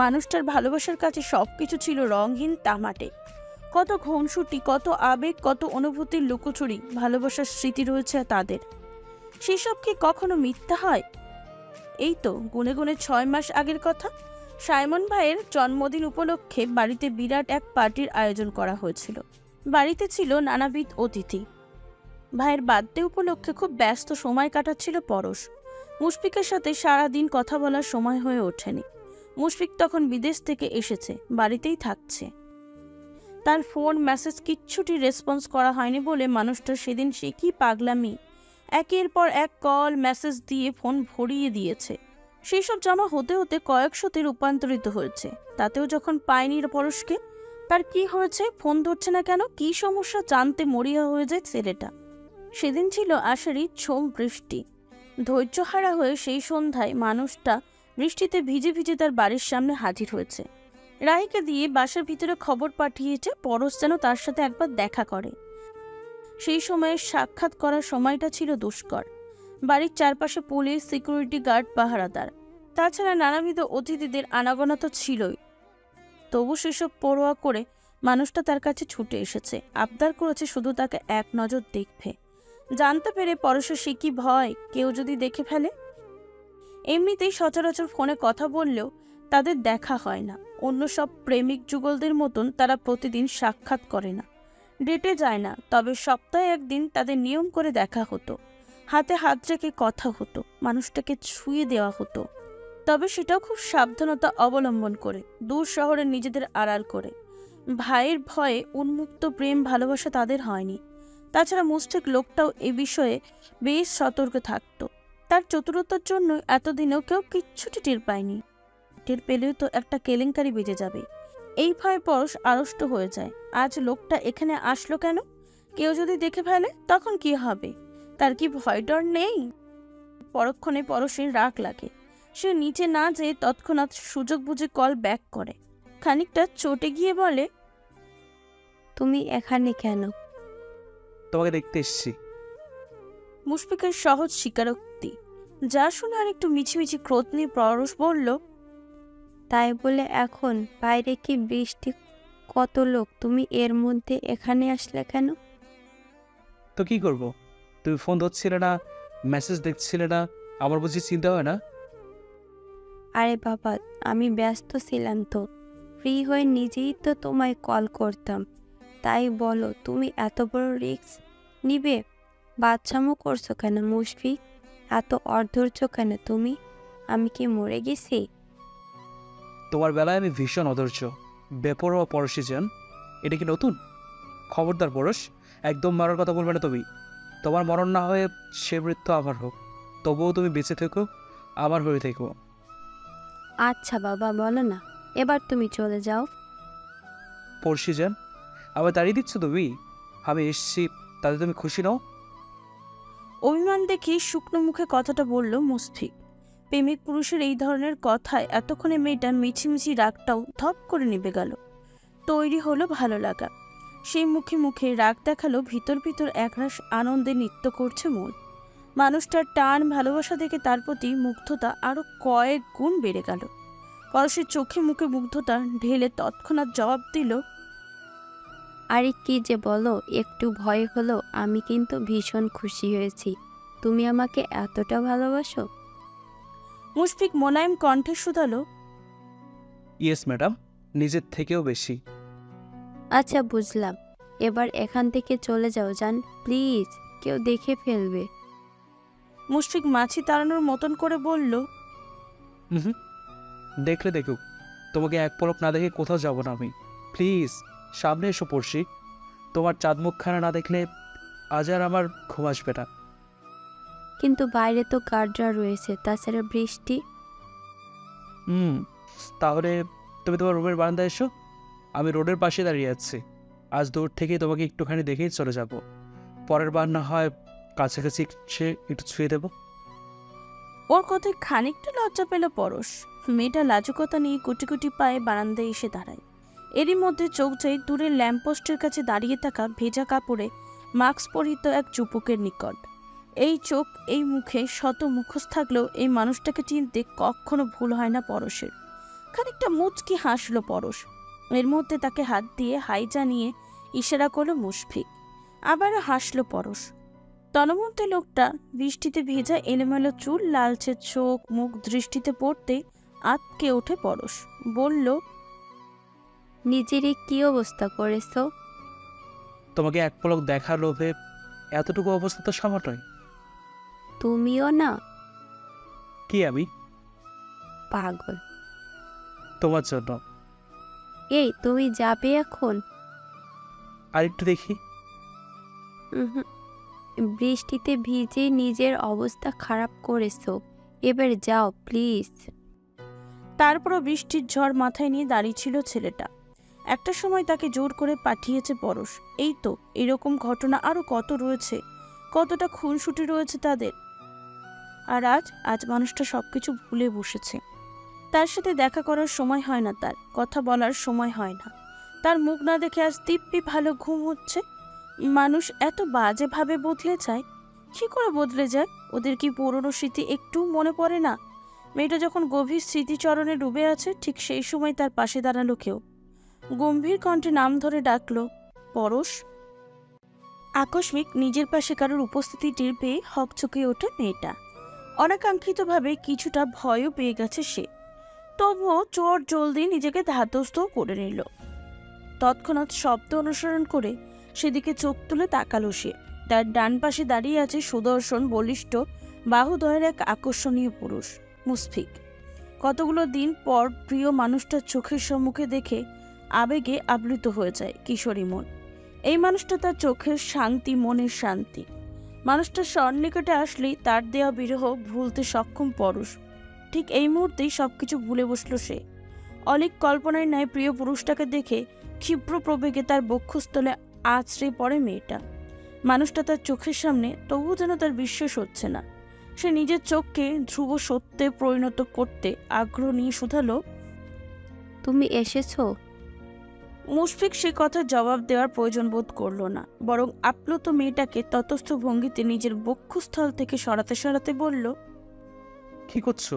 মানুষটার ভালোবাসার কাছে সবকিছু ছিল রঙহীন তামাটে। কত ঘনসুটি, কত আবেগ, কত অনুভূতির লুকোচুরি ভালোবাসার স্মৃতি রয়েছে তাদের। সেসব কি কখনো মিথ্যা হয়? এই তো গুনে গুনে 6 মাস আগের কথা। সাইমন ভাইয়ের জন্মদিন উপলক্ষে বাড়িতে বিরাট এক পার্টির আয়োজন করা হয়েছিল। বাড়িতে ছিল নানাবিধ অতিথি। ভাইয়ের বার্থডে উপলক্ষে খুব ব্যস্ত সময় কাটাচ্ছিল পরশ। মুশফিকের সাথে সারাদিন কথা বলার সময় হয়ে ওঠেনি। মুশফিক তখন বিদেশ থেকে এসেছে, বাড়িতেই থাকছে। তার ফোন মেসেজ কিচ্ছুটি রেসপন্স করা হয়নি বলে মানুষটা সেদিন সে কি পাগলামি, একের পর এক কল মেসেজ দিয়ে ফোন ভরিয়ে দিয়েছে। সেই সব জমা হতে হতে কয়েকশোতে রূপান্তরিত হয়েছে। তাতেও যখন পায়নি পরশকে, তার কি হয়েছে, ফোন ধরছে না কেন, কি সমস্যা জানতে মরিয়া হয়ে যায় ছেলেটা। সেদিন ছিল আষাঢ়ি ঝোম বৃষ্টি। ধৈর্যহারা হয়ে সেই সন্ধ্যায় মানুষটা বৃষ্টিতে ভিজে ভিজে তার বাড়ির সামনে হাজির হয়েছে। রাহিকে দিয়ে বাসার ভিতরে খবর পাঠিয়েছে পরশ যেন তার সাথে একবার দেখা করে। সেই সময়ে সাক্ষাৎ করার সময়টা ছিল দুষ্কর। বাড়ির চারপাশে পুলিশ, সিকিউরিটি গার্ড, পাহারাদার, তাছাড়া নানাবিধ অতিথিদের আনাগোনা তো ছিলই। তবু সেসব পরোয়া করে মানুষটা তার কাছে ছুটে এসেছে, আবদার করেছে শুধু তাকে এক নজর দেখবে। জানতে পেরে পরশের সে কি ভয়, কেউ যদি দেখে ফেলে। এমনিতেই সচরাচর ফোনে কথা বললেও তাদের দেখা হয় না। অন্য সব প্রেমিক যুগলদের মতন তারা প্রতিদিন সাক্ষাৎ করে না, ডেটে যায় না। তবে সপ্তাহে একদিন তাদের নিয়ম করে দেখা হতো, হাতে হাত রেখে কথা হতো, মানুষটাকে ছুঁয়ে দেওয়া হতো। তবে সেটাও খুব সাবধানতা অবলম্বন করে, দূর শহরে নিজেদের আড়াল করে। ভাইয়ের ভয়ে উন্মুক্ত প্রেম ভালোবাসা তাদের হয়নি। তাছাড়া মুশফিক লোকটাও এ বিষয়ে বেশ সতর্ক থাকত। তার চতুরতার জন্য এতদিনেও কেউ কিচ্ছুটি টের পায়নি। টের পেলেও তো একটা কেলেঙ্কারি বেজে যাবে, এই ভয়ে পরশ আড়ষ্ট হয়ে যায়। আজ লোকটা এখানে আসলো কেন? কেউ যদি দেখে ফেলে তখন কি হবে? তার কি ভয় ডর নেই? পরক্ষণে পরশের রাগ লাগে। সে নিচে না যেয়ে তৎক্ষণাৎ সুযোগ বুঝে কল ব্যাক করে। খানিকটা চটে গিয়ে বলে, তুমি এখানে কেন? তোমাকে দেখতে এসেছি। মুশফিকের সহজ স্বীকারোক্তি, যা শুনে আর একটু মিছিমিছি ক্রোধ নিয়ে পরশ বলল, তাই বলে এখন বাইরে কি বৃষ্টি, কত লোক, তুমি এর মধ্যে এখানে আসলে কেন? তো কি করব? তুমি ফোন ধরছিলে না, মেসেজ দেখছিলে না, আমার বুঝি চিন্তা হয় না? আরে বাবা, আমি ব্যস্ত ছিলাম তো, ফ্রি হয়ে নিজেই তো তোমায় কল করতাম। তাই বলো, তুমি এত বড় রিস্ক নিবে? বাচ্চামো করছো কেন মুশফিক? এত অধৈর্য কেন তুমি? আমি কি মরে গেছি? তোমার বেলায় আমি ভীষণ অধৈর্য, বেপরোয়া পরশি যান। এটা কি নতুন? খবরদার পরশ, একদম মরার কথা বলবে না তুমি। তোমার মরণ না হয়ে সে মৃত্যু আমার হোক, তবুও তুমি বেঁচে থেকো, আমার হয়ে থেকো। আচ্ছা বাবা, বলো না, এবার তুমি চলে যাও। পরশি যান, আবার দাঁড়িয়ে দিচ্ছ তুমি? আমি এসছি, তাতে তুমি খুশি নও? অভিমান দেখে শুকনো মুখে কথাটা বলল মুশফিক। প্রেমিক পুরুষের এই ধরনের কথায় এতক্ষণে মেয়েটার মিছিমিছি রাগটাও ধপ করে নিভে গেল। তৈরি হলো ভালো লাগা। সেই মুখে মুখে রাগ দেখালো, ভিতর ভিতর একরাশ আনন্দে নৃত্য করছে মন। মানুষটার টান ভালোবাসা দেখে তার প্রতি মুগ্ধতা আরো কয়েক গুণ বেড়ে গেল। পরশের চোখে মুখে মুগ্ধতা ঢেলে তৎক্ষণাৎ জবাব দিল, আরে কি যে বলো, একটু ভয় হলো, আমি কিন্তু ভীষণ খুশি হয়েছি। তুমি আমাকে এতটা ভালোবাসো? মুশফিক মোলায়েম কণ্ঠে শুধালো, ইয়েস ম্যাডাম, নিজের থেকেও বেশি। আচ্ছা বুঝলাম, এবার এখান থেকে চলে যাও জান, প্লিজ, কেউ দেখে ফেলবে। মুশফিক মাছি তাড়ানোর মতন করে বলল, হুম, দেখলে দেখুক, তোমাকে এক পলক না দেখে কোথাও যাব না আমি। প্লিজ সামনে এসো পড়শি, তোমার চাঁদ মুখখানা না দেখলে আজ আর আমার ঘুম আসবে না। কিন্তু বাইরে তো গার্ডরা রয়েছে, তাছাড়া বৃষ্টি। তাহলে তুমি তোমার রুমের বারান্দায় এসো, আমি রোডের পাশে দাঁড়িয়ে আছি। আজ দূর থেকেই তোমাকে একটুখানি দেখেই চলে যাব। পরের বার না হয় কাছাকাছি সে একটু ছুঁয়ে দেবো। ওর কথায় খানিকটা লজ্জা পেল পরশ। মেয়েটা লাজুকতা নিয়ে কুটি কুটি পায়ে বারান্দায় এসে দাঁড়ায়। এরই মধ্যে চোখ যায় দূরের ল্যাম্পপোস্টের কাছে দাঁড়িয়ে থাকা ভেজা কাপড়ে মাস্ক পরিহিত এক যুবকের নিকট। এই চোখ, এই মুখে শত মুখোশ থাকলেও এই মানুষটাকে চিনতে কখনো ভুল হয় না পরশের। খানিকটা মুচকি হাসল পরশ। এর মধ্যে তাকে হাত দিয়ে হাই জানিয়ে ইশারা করলো মুশফিক। আবারও হাসল পরশ। তন্মধ্যে লোকটা বৃষ্টিতে ভেজা এলোমেলো চুল, লালচে চোখ মুখ দৃষ্টিতে পড়তে আটকে ওঠে পরশ। বলল, নিজেরই কি অবস্থা করেছো? তোমাকে এক পলক দেখার লোভে এতটুকু অবস্থা তো সামার নয়। তুমিও না? কি আমি? পাগল। তোমার জন্য। এই, তুমি যাবে এখন? আর একটু দেখি। উহুম, বৃষ্টিতে ভিজে নিজের অবস্থা খারাপ করেছো, এবার যাও প্লিজ। তারপরও বৃষ্টির ঝড় মাথায় নিয়ে দাঁড়িয়ে ছিল ছেলেটা। একটা সময় তাকে জোর করে পাঠিয়েছে পরশ। এই তো এরকম ঘটনা আরো কত রয়েছে, কতটা খুনসুটি রয়েছে তাদের। আর আজ মানুষটা সবকিছু ভুলে বসেছে। তার সাথে দেখা করার সময় হয় না, তার কথা বলার সময় হয় না। তার মুখ না দেখে আজ দিব্যি ভালো ঘুম হচ্ছে। মানুষ এত বাজেভাবে বদলে যায়। কি করে বদলে যায়? ওদের কি পুরনো স্মৃতি একটু মনে পড়ে না? মেয়েটা যখন গভীর স্মৃতিচরণে ডুবে আছে, ঠিক সেই সময় তার পাশে দাঁড়ালো কেউ। গম্ভীর কণ্ঠে নাম ধরে ডাকলো, পরশ। আকস্মিক নিজের পাশে কারোর উপস্থিতি টের পেয়ে হকচকে ওঠে মেয়েটা। অনাকাঙ্ক্ষিতভাবে কিছুটা ভয়ও পেয়ে গেছে সে। তবুও চোর জলদি নিজেকে ধাতস্থ করে নিল। তৎক্ষণাৎ শব্দ অনুসরণ করে সেদিকে চোখ তুলে তাকালো সে। তার ডান পাশে দাঁড়িয়ে আছে সুদর্শন, বলিষ্ঠ, বাহুদয়ের এক আকর্ষণীয় পুরুষ, মুশফিক। কতগুলো দিন পর প্রিয় মানুষটার চোখের সম্মুখে দেখে আবেগে আপ্লুত হয়ে যায় কিশোরী মন। এই মানুষটা তার চোখের শান্তি, মনের শান্তি। মানুষটার সন্নিকটে আসলেই তার দেওয়া বিরহ ভুলতে সক্ষম পরশ। ঠিক এই মুহূর্তেই সবকিছু ভুলে বসলো সে। অলিক কল্পনায় ন্যায় প্রিয় পুরুষটাকে দেখে ক্ষিপ্র প্রবেগে তার বক্ষস্থলে আছড়ে পড়ে মেয়েটা। মানুষটা তার চোখের সামনে, তবু যেন তার বিশ্বাস হচ্ছে না। সে নিজের চোখকে ধ্রুব সত্যে পরিণত করতে আগ্রহ নিয়ে শুধালো, তুমি এসেছো? মুশফিক সে কথা জবাব দেওয়ার প্রয়োজন বোধ করলো না, বরং আপ্লুত মেয়েটাকে ততস্থ ভঙ্গিতে নিজের বক্ষস্থল থেকে সরাতে সরাতে বলল, কি করছো?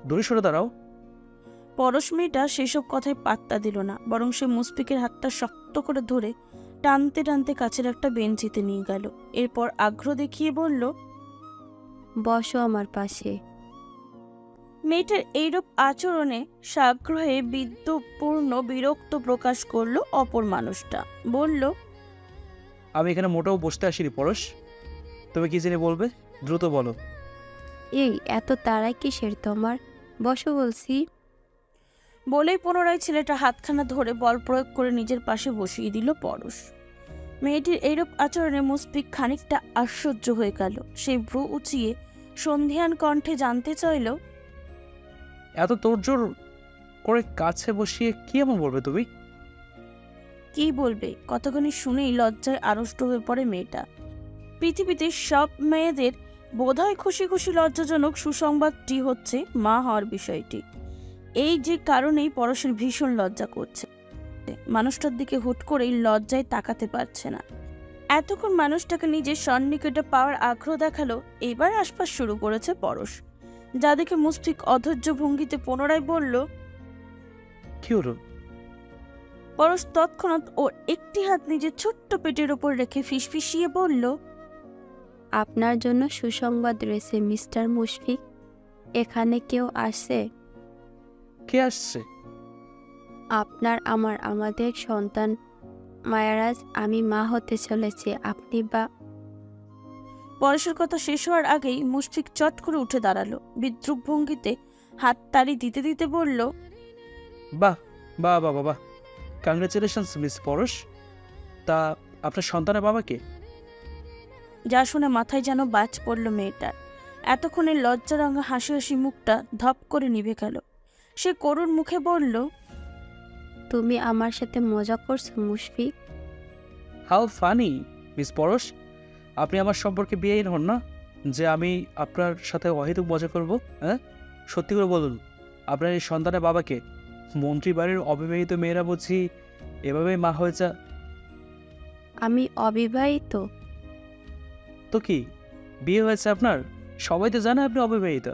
দূরে সরে দাঁড়াও। পরশ মেয়েটা সেসব কথায় পাত্তা দিল না, বরং সে মুশফিকের হাতটা শক্ত করে ধরে টানতে টানতে কাছের একটা বেঞ্চিতে নিয়ে গেল। এরপর আগ্রহ দেখিয়ে বলল, বসো আমার পাশে। মেয়েটার এইরূপ আচরণে সাগ্রহে বিদ্যুৎপূর্ণ বিরক্ত প্রকাশ করলো অপর মানুষটা। বলল, আমি এখানে মোটেও বসতে আসিনি পরশ। তুমি কি জেনে বলবে? দ্রুত বলো। এই, এত তাড়া কিসের তোমার? বসো বলছি। বলেই পুনরায় ছেলেটা হাতখানা ধরে বল প্রয়োগ করে নিজের পাশে বসিয়ে দিল পরশ। মেয়েটির এইরূপ আচরণে মুশফিক খানিকটা আশ্চর্য হয়ে গেল। সে ভ্রু উঁচিয়ে সন্ধিয়ান কণ্ঠে জানতে চাইল, এত তোড়জোড় করে কাছে বসিয়ে কি এমন বলবে তুমি? কি বলবে? কতখানি শুনেই লজ্জায় আড়ষ্ট হয়ে পড়ে মেয়েটা। পৃথিবীতে সব মেয়েদের বোধহয় খুশি খুশি লজ্জাজনক সুসংবাদটি হচ্ছে মা হওয়ার বিষয়টি। এই যে কারণেই পরশের ভীষণ লজ্জা করছে। মানুষটার দিকে হুট করেই লজ্জায় তাকাতে পারছে না। এতক্ষণ মানুষটাকে নিজের সন্নিকটে পাওয়ার আগ্রহ দেখালো, এবার আশপাশ শুরু করেছে পরশ, যা দেখে মুশফিক অধৈর্য ভঙ্গিতে পুনরায় বলল, কি হলো? পরশ তৎক্ষণাৎ ওর একটি হাত নিজের ছোট্ট পেটের ওপর রেখে ফিসফিসিয়ে বলল, আপনার জন্য সুসংবাদ রয়েছে মিস্টার মুশফিক। এখানে কেউ আসে? কে আসছে? আপনার, আমাদের সন্তান মায়ারাজ। আমি মা হতে চলেছি। আপনি বা? পরশের কথা শেষ হওয়ার আগেই মুশফিক চট করে উঠে দাঁড়ালো। বিদ্রুপ ভঙ্গিতে হাত তালি দিতে দিতে বলল, বাহ বাহ বাহ বাহ, কংগ্রেচুলেশনস মিস পরশ। তা আপনার সন্তানের বাবাকে? যা শুনে মাথায় যেন বাজ পড়ল মেয়েটার। এতক্ষণে লজ্জারঙা হাসি হাসি মুখটা ধপ করে নিভে গেল। সে করুণ মুখে বলল, তুমি আমার সাথে মজা করছো মুশফিক? হাউ ফানি মিস পরশ, আপনি আমার সম্পর্কে বিয়েহীন হন না যে আমি আপনার সাথে অহেতুক মজা করব? হ্যাঁ, সত্যি করে বলুন, আপনার এই সন্তানের বাবাকে? মন্ত্রী বাড়ির অবিবাহিত মেয়েরা বুঝি এভাবেই মা হয়ে যা? আমি অবিবাহিত? তো কি, বিয়ে হয়েছে আপনার? সবাই তো জানে আপনি অবিবাহিত।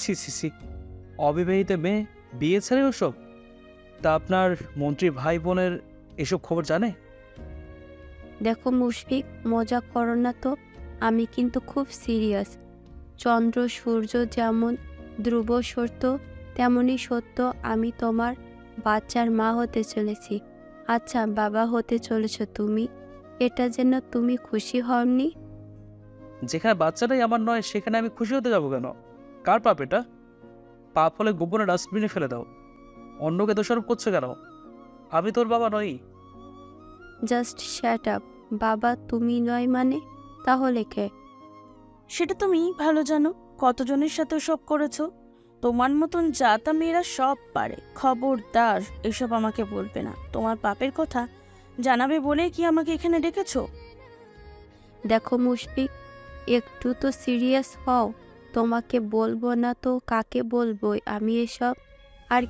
ছি ছি ছি, অবিবাহিত মেয়ে বিয়ে ছেড়ে ওসব? তা আপনার মন্ত্রী ভাই বোনের এসব খবর জানে? দেখো মুশফিক, মজা করো না তো। আমি কিন্তু খুব সিরিয়াস। চন্দ্র সূর্য যেমন ধ্রুব সত্য, তেমনই সত্য আমি তোমার বাচ্চার মা হতে চলেছি। আচ্ছা, বাবা হতে চলেছ তুমি, এটা যেন তুমি খুশি হওনি? যেখানে বাচ্চাটাই আমার নয় সেখানে আমি খুশি হতে যাবো কেন? কার পাপ এটা? পাপ হলে গোপনে ডাস্টবিনে ফেলে দাও। অন্যকে দোষারোপ করছো কেন? আমি তোর বাবা নই। Just shut up. বাবা তুমি নয় মানে তাহলে কে? সেটা তুমি ভালো জানো। কতজনের সাথে সব করেছো। তোমার মতন জাতা মেয়েরা সব পারে। খবরদার এসব আমাকে বলবে না। তোমার পাপের কথা জানাবে বলে কি আমাকে এখানে ডেকেছো? দেখো মুশফিক, একটু তো সিরিয়াস হও। তোমাকে বলবো না তো কাকে বলবো আমি এসব? আর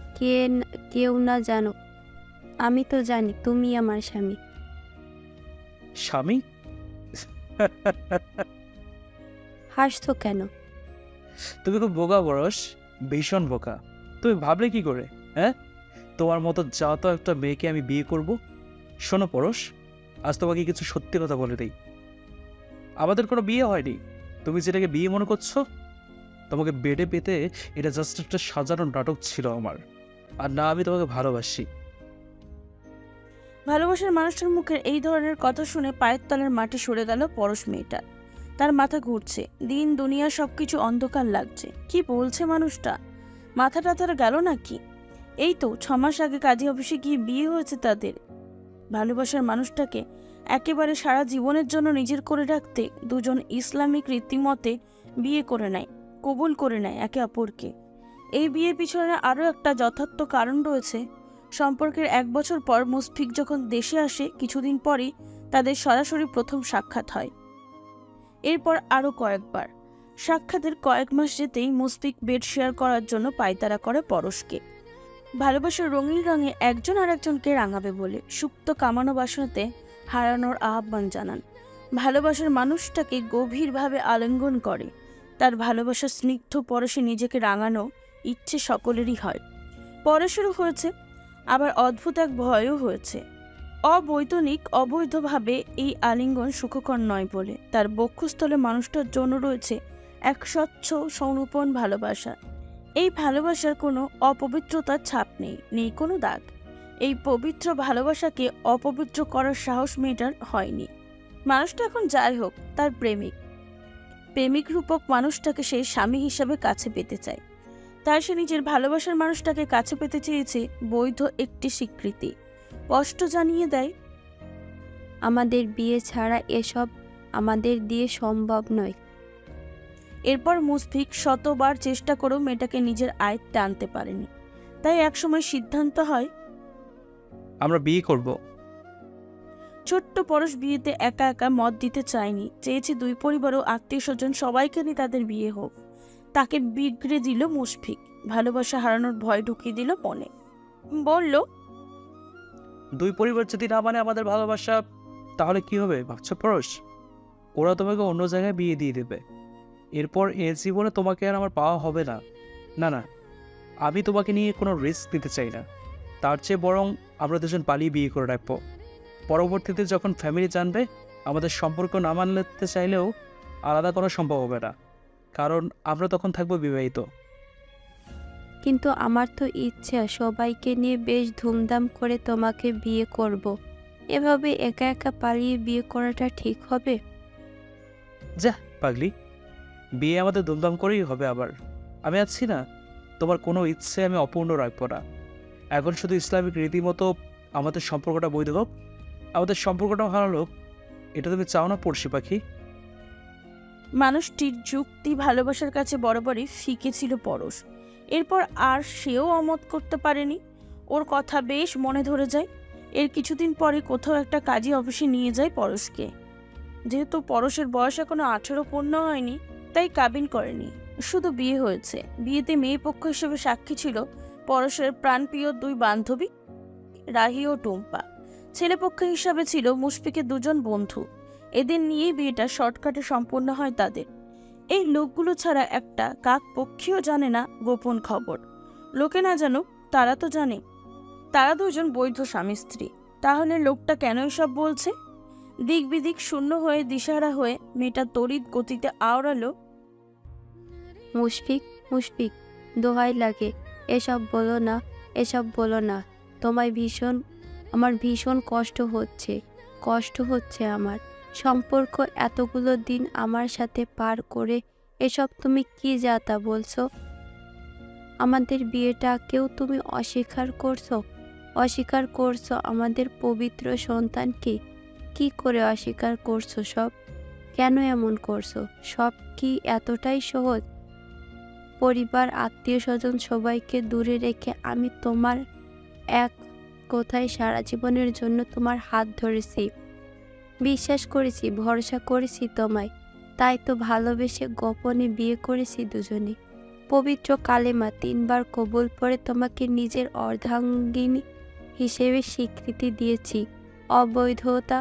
কেউ না জানো, আমি তো জানি তুমি আমার স্বামী। স্বামী? হাসছো কেন? তুমি খুব বোকা পরশ, ভীষণ বোকা। তুমি ভাবলে কি করে? হ্যাঁ, তোমার মতো যা তো একটা মেয়েকে আমি বিয়ে করব? শোনো পরশ, আজ তোমাকে কিছু সত্যি কথা বলে দেই। আমাদের কোনো বিয়ে হয়নি। তুমি যেটাকে বিয়ে মনে করছো, তোমাকে বেডে পেতে এটা জাস্ট একটা সাজানো নাটক ছিল আমার। আর না, আমি তোমাকে ভালোবাসি। ভালোবাসার মানুষটার মুখের এই ধরনের কথা শুনে পায়ের তলার মাটি সরে গেল পরশ মেয়েটার। তার মাথা ঘুরছে, দিন দুনিয়া সবকিছু অন্ধকার লাগছে। কি বলছে মানুষটা? মাথাটা তার গেল নাকি? এই তো 6 মাস আগে কাজী অফিসে গিয়ে বিয়ে হয়েছে তাদের। ভালোবাসার মানুষটাকে একেবারে সারা জীবনের জন্য নিজের করে রাখতে দুজন ইসলামিক রীতিমতে বিয়ে করে নেয়, কবুল করে নেয় একে অপরকে। এই বিয়ের পিছনে আরও একটা যথার্থ কারণ রয়েছে। সম্পর্কের 1 বছর পর মুশফিক যখন দেশে আসে, কিছুদিন পরই তাদের সরাসরি প্রথম সাক্ষাৎ হয়। এরপর আরও কয়েকবার সাক্ষাতের কয়েক মাস যেতেই মুশফিক বেড শেয়ার করার জন্য পায়তারা করে পরশকে। ভালোবাসার রঙিন রঙে একজন আরেকজনকে রাঙাবে বলে সুপ্ত কামানো বাসনাতে হারানোর আহ্বান জানান। ভালোবাসার মানুষটাকে গভীরভাবে আলিঙ্গন করে। তার ভালোবাসার স্নিগ্ধ পরশে নিজেকে রাঙানো ইচ্ছে সকলেরই হয়। পরশেরও হয়েছে, আবার অদ্ভুত এক ভয়ও হয়েছে। অবৈতনিক অবৈধভাবে এই আলিঙ্গন সুখকর নয় বলে তার বক্ষস্থলে মানুষটার জন্য রয়েছে এক স্বচ্ছ সৌরূপন ভালোবাসা। এই ভালোবাসার কোনো অপবিত্রতার ছাপ নেই, নেই কোনো দাগ। এই পবিত্র ভালোবাসাকে অপবিত্র করার সাহস মেয়েটার হয়নি। মানুষটা এখন যাই হোক, তার প্রেমিক রূপক মানুষটাকে সে স্বামী হিসাবে কাছে পেতে চায়। তাই সে নিজের ভালোবাসার মানুষটাকে কাছে পেতে চেয়েছে বৈধ একটি স্বীকৃতি। স্পষ্ট জানিয়ে দেয়, আমাদের বিয়ে ছাড়া এসব আমাদের দিয়ে সম্ভব নয়। এরপর মুশফিক শতবার চেষ্টা করেও মেয়েটাকে নিজের আয়ত্তে আনতে পারেনি। তাই একসময় সিদ্ধান্ত হয় আমরা বিয়ে করব। ছোট্ট পরশ বিয়েতে একা একা মত দিতে চায়নি, চেয়েছে দুই পরিবার ও আত্মীয় স্বজন সবাইকে নিয়ে তাদের বিয়ে হোক। তাকে বিগড়ে দিল মুশফিক। ভালোবাসা হারানোর ভয় ঢুকিয়ে দিল মনে। বলল, দুই পরিবার যদি না মানে আমাদের ভালোবাসা, তাহলে কি হবে ভাবছো পরশ? ওরা তোমাকে অন্য জায়গায় বিয়ে দিয়ে দেবে। এরপর এ জীবনে তোমাকে আর আমার পাওয়া হবে না। না না, আমি তোমাকে নিয়ে কোনো রিস্ক নিতে চাই না। তার চেয়ে বরং আমরা দুজন পালিয়ে বিয়ে করে রাখবো। পরবর্তীতে যখন ফ্যামিলি জানবে, আমাদের সম্পর্ক না মানতে চাইলেও আলাদা করা সম্ভব হবে না, কারণ আমরা তখন থাকবো বিবাহিত। কিন্তু আমার তো ইচ্ছা সবাইকে নিয়ে বেশ ধুমধাম করে তোমাকে বিয়ে করব। এভাবে একা একা পালিয়ে বিয়ে করাটা ঠিক হবে? যা পাগলি, বিয়ে আমাদের ধুমধাম করেই হবে। আবার আমি আছি না, তোমার কোনো ইচ্ছে আমি অপূর্ণ রাখবো না। এখন শুধু ইসলামিক রীতিমতো আমাদের সম্পর্কটা বৈধ হোক, আমাদের সম্পর্কটা ভালো হোক। এটা তুমি চাও না পড়শি পাখি? মানুষটির যুক্তি ভালোবাসার কাছে বরাবরই ফিকে ছিল পরশ। এরপর আর সেও অমত করতে পারেনি। ওর কথা বেশ মনে ধরে যায়। এর কিছুদিন পরে কোথাও একটা কাজী অফিসে নিয়ে যায় পরশকে। যেহেতু পরশের বয়স এখনো 18 পূর্ণ হয়নি, তাই কাবিন করেনি, শুধু বিয়ে হয়েছে। বিয়েতে মেয়ে পক্ষ হিসেবে সাক্ষী ছিল পরশের প্রাণপ্রিয় 2 বান্ধবী, রাহি ও টুম্পা। ছেলেপক্ষ হিসাবে ছিল মুশফিকের 2জন বন্ধু। এদের নিয়েই বিয়েটা শর্টকাটে সম্পন্ন হয় তাদের। এই লোকগুলো ছাড়া একটা কাক পক্ষীও জানে না গোপন খবর। লোকে না জানুক, তারা তো জানে। তারা 2জন বৈধ স্বামী স্ত্রী। তাহলে লোকটা কেন এসব বলছে? দিক বিদিক শূন্য হয়ে দিশাহারা হয়ে মেয়েটা তড়িৎ গতিতে আওড়ালো, মুশফিক, মুশফিক, দোহাই লাগে, এসব বলো না, এসব বলো না। আমার ভীষণ কষ্ট হচ্ছে আমার। সম্পর্ক এতগুলো দিন আমার সাথে পার করে এসব তুমি কি যাতা বলছো? আমাদের বিয়েটাকেও তুমি অস্বীকার করছো আমাদের পবিত্র সন্তানকে। কি করে অস্বীকার করছো সব? কেন এমন করছো? সব কি এতটাই সহজ? পরিবার, আত্মীয় স্বজন সবাইকে দূরে রেখে আমি তোমার এক কথায় সারা জীবনের জন্য তোমার হাত ধরেছি, বিশ্বাস করেছি, ভরসা করেছি তোমায়। তাই তো ভালোবেসে গোপনে বিয়ে করেছি দুজনে। পবিত্র কালেমা 3 বার কবুল পড়ে তোমাকে নিজের অর্ধাঙ্গিনী হিসেবে স্বীকৃতি দিয়েছি। অবৈধতা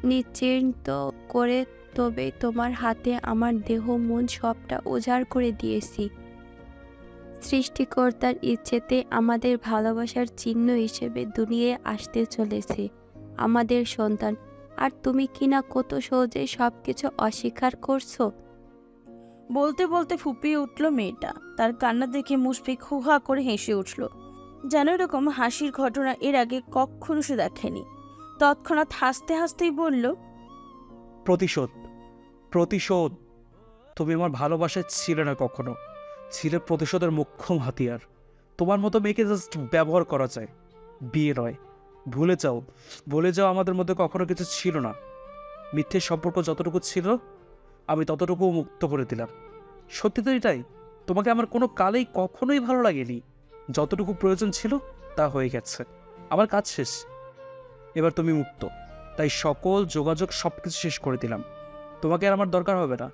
নিশ্চিন্ত করে তবে তোমার হাতে আমার দেহ মন সবটা উজাড় করে দিয়েছি। সৃষ্টিকর্তার ইচ্ছেতে আমাদের ভালোবাসার চিহ্ন হিসেবে দুনিয়ায় আসতে চলেছে আমাদের সন্তান। আর তুমি কিনা কত সহজে সবকিছু অস্বীকার করছো। বলতে বলতে ফুপিয়ে উঠল মেয়েটা। তার কান্না দেখে মুশফিক হুহা করে হেসে উঠল, যেন এরকম হাসির ঘটনা এর আগে কখনো সে দেখেনি। তৎক্ষণাৎ হাসতে হাসতেই বলল, প্রতিশোধ। তুমি আমার ভালোবাসায় ছিলে না কখনো, ছিলে প্রতিশোধের মোক্ষম হাতিয়ার। তোমার মতো মেয়েকে জাস্ট ব্যবহার করা যায়, বিয়ে নয়। ভুলে যাও আমাদের মধ্যে কখনো কিছু ছিল না। মিথ্যে সম্পর্ক যতটুকু ছিল আমি ততটুকু মুক্ত করে দিলাম। সত্যি তো এটাই, তোমাকে আমার কোনো কালেই কখনোই ভালো লাগেনি। যতটুকু প্রয়োজন ছিল তা হয়ে গেছে, আমার কাজ শেষ। এবার তুমি মুক্ত, তাই সকল যোগাযোগ সবকিছু শেষ করে দিলাম। তোমাকে আর আমার দরকার হবে না।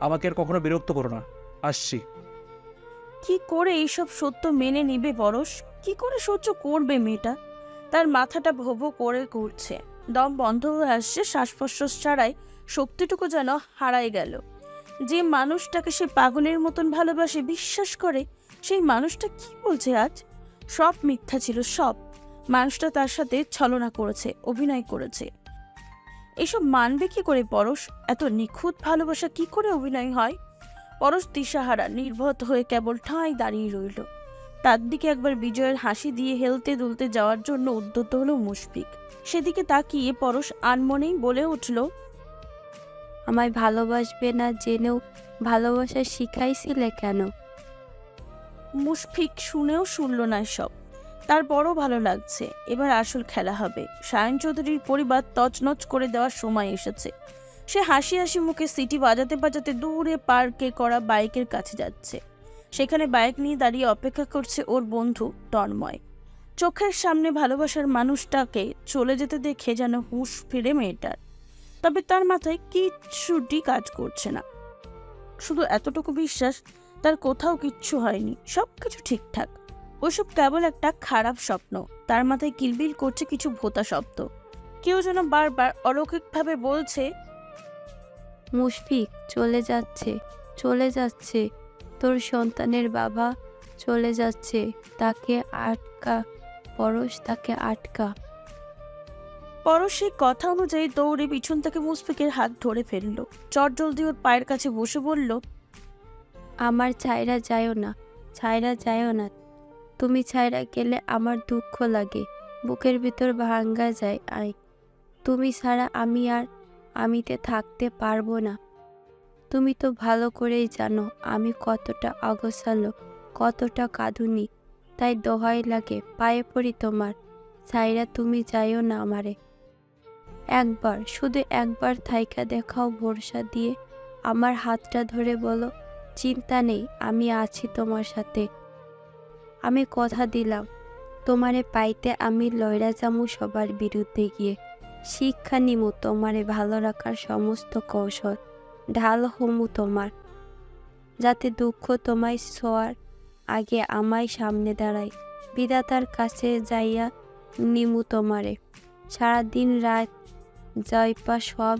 আমাকে আর কখনো বিরক্ত করো না। আসছি। কি করে এইসব সত্য মেনে নিবে পরশ? কি করে সহ্য করবে মেয়েটা? তার মাথাটা ভো ভো করে ঘুরছে, দম বন্ধ হয়ে আসছে, শ্বাস প্রশ্বাস ছাড়াই শক্তিটুকু যেন হারাই গেল। যে মানুষটাকে সে পাগলের মতন ভালোবাসে, বিশ্বাস করে, সেই মানুষটা কি বলছে আজ? সব মিথ্যা ছিল, সব। মানুষটা তার সাথে ছলনা করেছে, অভিনয় করেছে। এসব মানবে কি করে পরশ? এত নিখুঁত ভালোবাসা কি করে অভিনয় হয়? পরশ দিশাহারা, নির্ভত হয়ে কেবল ঠাঁই দাঁড়িয়ে রইল। তার দিকে একবার বিজয়ের হাসি দিয়ে হেলতে দুলতে যাওয়ার জন্য উদ্যত হলো মুশফিক। সেদিকে তাকিয়ে পরশ আনমনেই বলে উঠল, আমায় ভালোবাসবে না জেনেও ভালোবাসা শিখাইছিলে কেন? মুশফিক শুনেও শুনল না সব। তার বড় ভালো লাগছে। এবার আসল খেলা হবে। সায়ন চৌধুরীর পরিবার তছনছ করে দেওয়ার সময় এসেছে। সে হাসি হাসি মুখে সিটি বাজাতে বাজাতে দূরে পার্কে করা বাইকের কাছে যাচ্ছে। সেখানে বাইক নিয়ে দাঁড়িয়ে অপেক্ষা করছে ওর বন্ধু তন্ময়। চোখের সামনে ভালোবাসার মানুষটাকে চলে যেতে দেখে যেন হুঁশ ফিরে মেয়েটার। তবে তার মাথায় কিচ্ছুটি কাজ করছে না। শুধু এতটুকু বিশ্বাস, তার কোথাও কিচ্ছু হয়নি, সবকিছু ঠিকঠাক। ওসব কেবল একটা খারাপ স্বপ্ন। তার মাথায় কিলবিল করছে কিছু ভোঁতা শব্দ। কেউ যেন বারবার অলৌকিকভাবে বলছে, মুশফিক চলে যাচ্ছে তোর সন্তানের বাবা চলে যাচ্ছে, তাকে আটকা পরশ, তাকে আটকা। পরশ সেই কথা অনুযায়ী দৌড়ে পিছন থেকে মুশফিকের হাত ধরে ফেলল। চটজলদি ওর পায়ের কাছে বসে বলল, আমার ছাইরা যায়ও না। তুমি ছাইরা গেলে আমার দুঃখ লাগে, বুকের ভিতর ভাঙ্গা যায়। তুমি ছাড়া আমিতে থাকতে পারবো না। তুমি তো ভালো করেই জানো আমি কতটা অগোছালো, কতটা কাঁদুনি। তাই দোহাই লাগে, পায়ে পড়ি তোমার, ছাইরা তুমি যাইও না আমারে। শুধু একবার থাইকা দেখাও ভরসা দিয়ে। আমার হাতটা ধরে বলো, চিন্তা নেই, আমি আছি তোমার সাথে। আমি কথা দিলাম তোমারে পাইতে আমি লয়রা যামু সবার বিরুদ্ধে গিয়ে। শিক্ষা নিমু তোমারে ভালো রাখার সমস্ত কৌশল। ঢাল হমু তোমার, যাতে দুঃখ তোমায় ছোঁয়ার আগে আমায় সামনে দাঁড়ায়। বিধাতার কাছে যাইয়া নিমু তোমারে। সারাদিন রাত জয়পা সব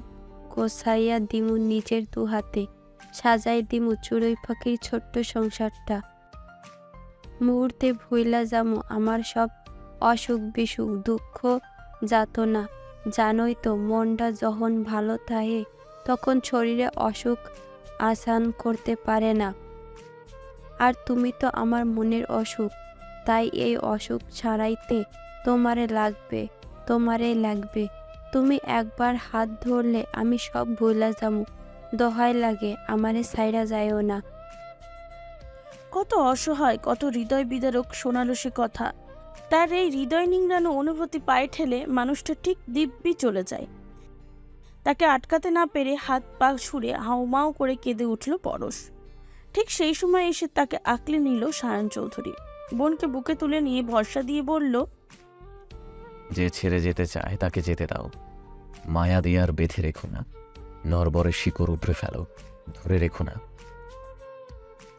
গোছাইয়া দিমু নিজের দুহাতে। সাজাই দিমু চড়ুই পাখির ছোট্ট সংসারটা। মুহূর্তে ভুইলা যামু আমার সব অসুখ বিসুখ দুঃখ যাতনা। জানোই তো মনটা যখন ভালো থাকে তখন শরীরে অসুখ আসান করতে পারে না। আর তুমি তো আমার মনের অসুখ, তাই এই অসুখ ছাড়াইতে তোমারে লাগবে। তুমি একবার হাত ধরলে আমি সব ভুলা যামু। দোহাই লাগে আমারে ছাইরা যায়ও না। কত অসহায়, কত হৃদয় বিদারক শোনালো সে কথা। তার এই হৃদয় নিংড়ানো অনুভূতি পায়ে ঠেলে মানুষটা ঠিক দিব্যি চলে যায়। তাকে আটকাতে না পেরে হাত পা ছুঁড়ে হাউমাউ করে কেঁদে উঠল পরশ। ঠিক সেই সময় এসে তাকে আঁকলে নিল সায়ন চৌধুরী। বোনকে বুকে তুলে নিয়ে ভরসা দিয়ে বলল, যে ছেড়ে যেতে চায় তাকে যেতে দাও, মায়া দিয়ে আর বেঁধে রেখো না। নরবরে শিকড় উপড়ে ফেলো, ধরে রেখো না।